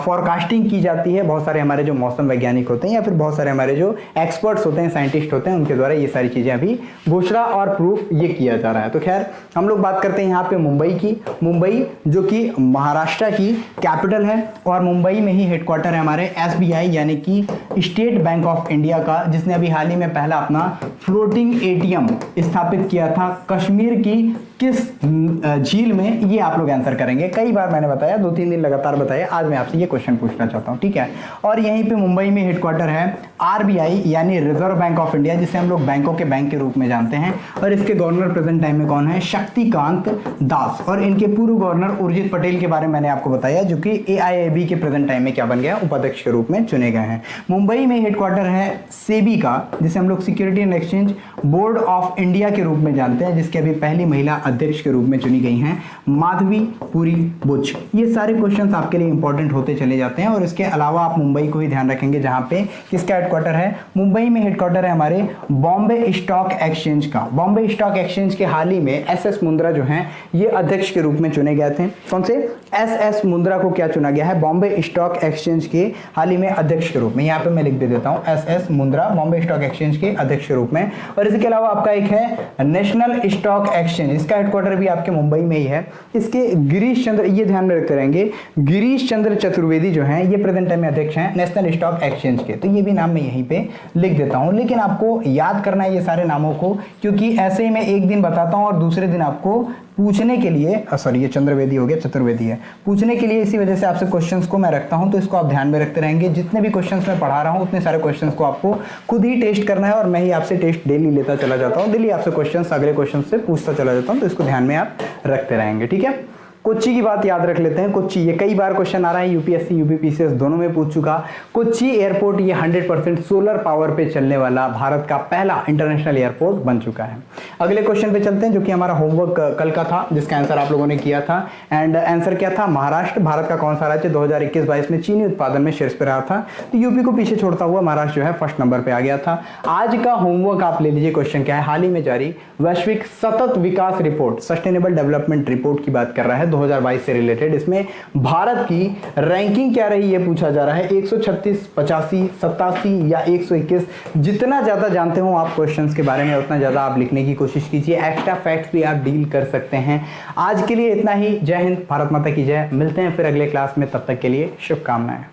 फॉरकास्टिंग की जाती है। बहुत सारे हमारे जो मौसम वैज्ञानिक होते हैं या फिर बहुत सारे हमारे जो एक्सपर्ट्स होते हैं, साइंटिस्ट होते हैं, उनके द्वारा ये सारी चीजें अभी घोषणा और प्रूफ ये किया जा रहा है। तो खैर हम लोग बात करते हैं यहाँ पे मुंबई की। मुंबई जो कि महाराष्ट्र की कैपिटल है और मुंबई में ही हेडक्वार्टर है हमारे एसबीआई यानी कि स्टेट बैंक ऑफ इंडिया का, जिसने अभी हाल ही में पहला अपना फ्लोटिंग एटीएम स्थापित किया था। कश्मीर की किस झील में, ये आप लोग आंसर करेंगे। कई बार मैंने बताया, 2-3 दिन लगातार बताया, आज मैं आपसे ये क्वेश्चन पूछना चाहता हूँ, ठीक है। और यहीं पे मुंबई में हेडक्वार्टर है आरबीआई यानी रिजर्व बैंक ऑफ इंडिया, जिसे हम लोग बैंकों के बैंक के रूप में जानते हैं। और इसके गवर्नर प्रेजेंट टाइम में कौन है, शक्तिकांत दास। और इनके पूर्व गवर्नर उर्जित पटेल के बारे में मैंने आपको बताया, जो कि एआईआईबी के प्रेजेंट टाइम में क्या बन गया, उपाध्यक्ष के रूप में चुने गए हैं। मुंबई में हेडक्वार्टर है सेबी का, जिसे हम लोग security and exchange board of India के रूप में जानते हैं, जिसके अभी पहली महिला अध्यक्ष के रूप में चुनी गई हैं माधवी पुरी बुच। ये सारे क्वेश्चंस आपके लिए इंपॉर्टेंट होते चले जाते हैं। और इसके अलावा आप मुंबई को ही ध्यान रखेंगे, जहां पे किसका हेडक्वार्टर है, मुंबई में हेडक्वार्टर है हमारे बॉम्बे स्टॉक एक्सचेंज का। बॉम्बे स्टॉक एक्सचेंज के हाल ही में एसएस मुंद्रा जो हैं ये अध्यक्ष के रूप में चुने गए थे। कौन से, एसएस मुंद्रा को क्या चुना गया है, बॉम्बे स्टॉक एक्सचेंज के हाल ही में अध्यक्ष के रूप में। यहाँ पे मैं लिख दे देता हूँ, SS Mundra Bombay stock exchange के अध्यक्ष के रूप में। और इसके अलावा आपका एक है नेशनल स्टॉक एक्सचेंज, इसका हेडक्वार्टर भी आपके मुंबई में ही है। इसके गिरीश चंद्र, ये ध्यान में रखते रहेंगे, गिरीश चंद्र चतुर्वेदी जो हैं ये प्रेजेंट टाइम में अध्यक्ष हैं नेशनल स्टॉक एक्सचेंज के। तो ये भी नाम मैं यहीं पे लिख देता हूं, लेकिन आपको याद करना है ये सारे नामों को, क्योंकि ऐसे ही मैं एक दिन बताता हूं और दूसरे दिन आपको पूछने के लिए, सॉरी ये चंद्रवेदी हो गया, चतुर्वेदी है, पूछने के लिए इसी वजह से आपसे क्वेश्चंस को मैं रखता हूं। तो इसको आप ध्यान में रखते रहेंगे। जितने भी क्वेश्चंस मैं पढ़ा रहा हूं उतने सारे क्वेश्चंस को आपको खुद ही टेस्ट करना है, और मैं ही आपसे टेस्ट डेली लेता चला जाता हूं, डेली आपसे क्वेश्चंस अगले क्वेश्चन से पूछता चला जाता हूं। तो इसको ध्यान में आप रखते रहेंगे, ठीक है। कोच्चि की बात याद रख लेते हैं। कोच्चि, ये कई बार क्वेश्चन आ रहा है, यूपीएससी यूपीपीसीएस दोनों में पूछ चुका। कोच्चि एयरपोर्ट ये 100% सोलर पावर पे चलने वाला भारत का पहला इंटरनेशनल एयरपोर्ट बन चुका है। अगले क्वेश्चन पे चलते हैं, जो कि हमारा होमवर्क कल का था, जिसका आंसर आप लोगों ने किया था। एंड आंसर क्या था, महाराष्ट्र भारत का कौन सा राज्य 2021-22 में चीनी उत्पादन में शीर्ष पे रहा था। तो यूपी को पीछे छोड़ता हुआ महाराष्ट्र जो है फर्स्ट नंबर पे आ गया था। आज का होमवर्क आप ले लीजिए। क्वेश्चन क्या है, हाल ही में जारी वैश्विक सतत विकास रिपोर्ट, सस्टेनेबल डेवलपमेंट रिपोर्ट की बात कर रहा है 2022 से रिलेटेड। इसमें भारत की रैंकिंग क्या रही, ये पूछा जा रहा है। 136, 85, 87 या 121, जितना ज्यादा जानते हो आप क्वेश्चंस के बारे में उतना ज्यादा आप लिखने की कोशिश कीजिए। एक्स्ट्रा फैक्ट्स भी आप डील कर सकते हैं। आज के लिए इतना ही। जय हिंद, भारत माता की जय। मिलते हैं फिर अगले क्लास में, तब तक के लिए शुभकामनाएं।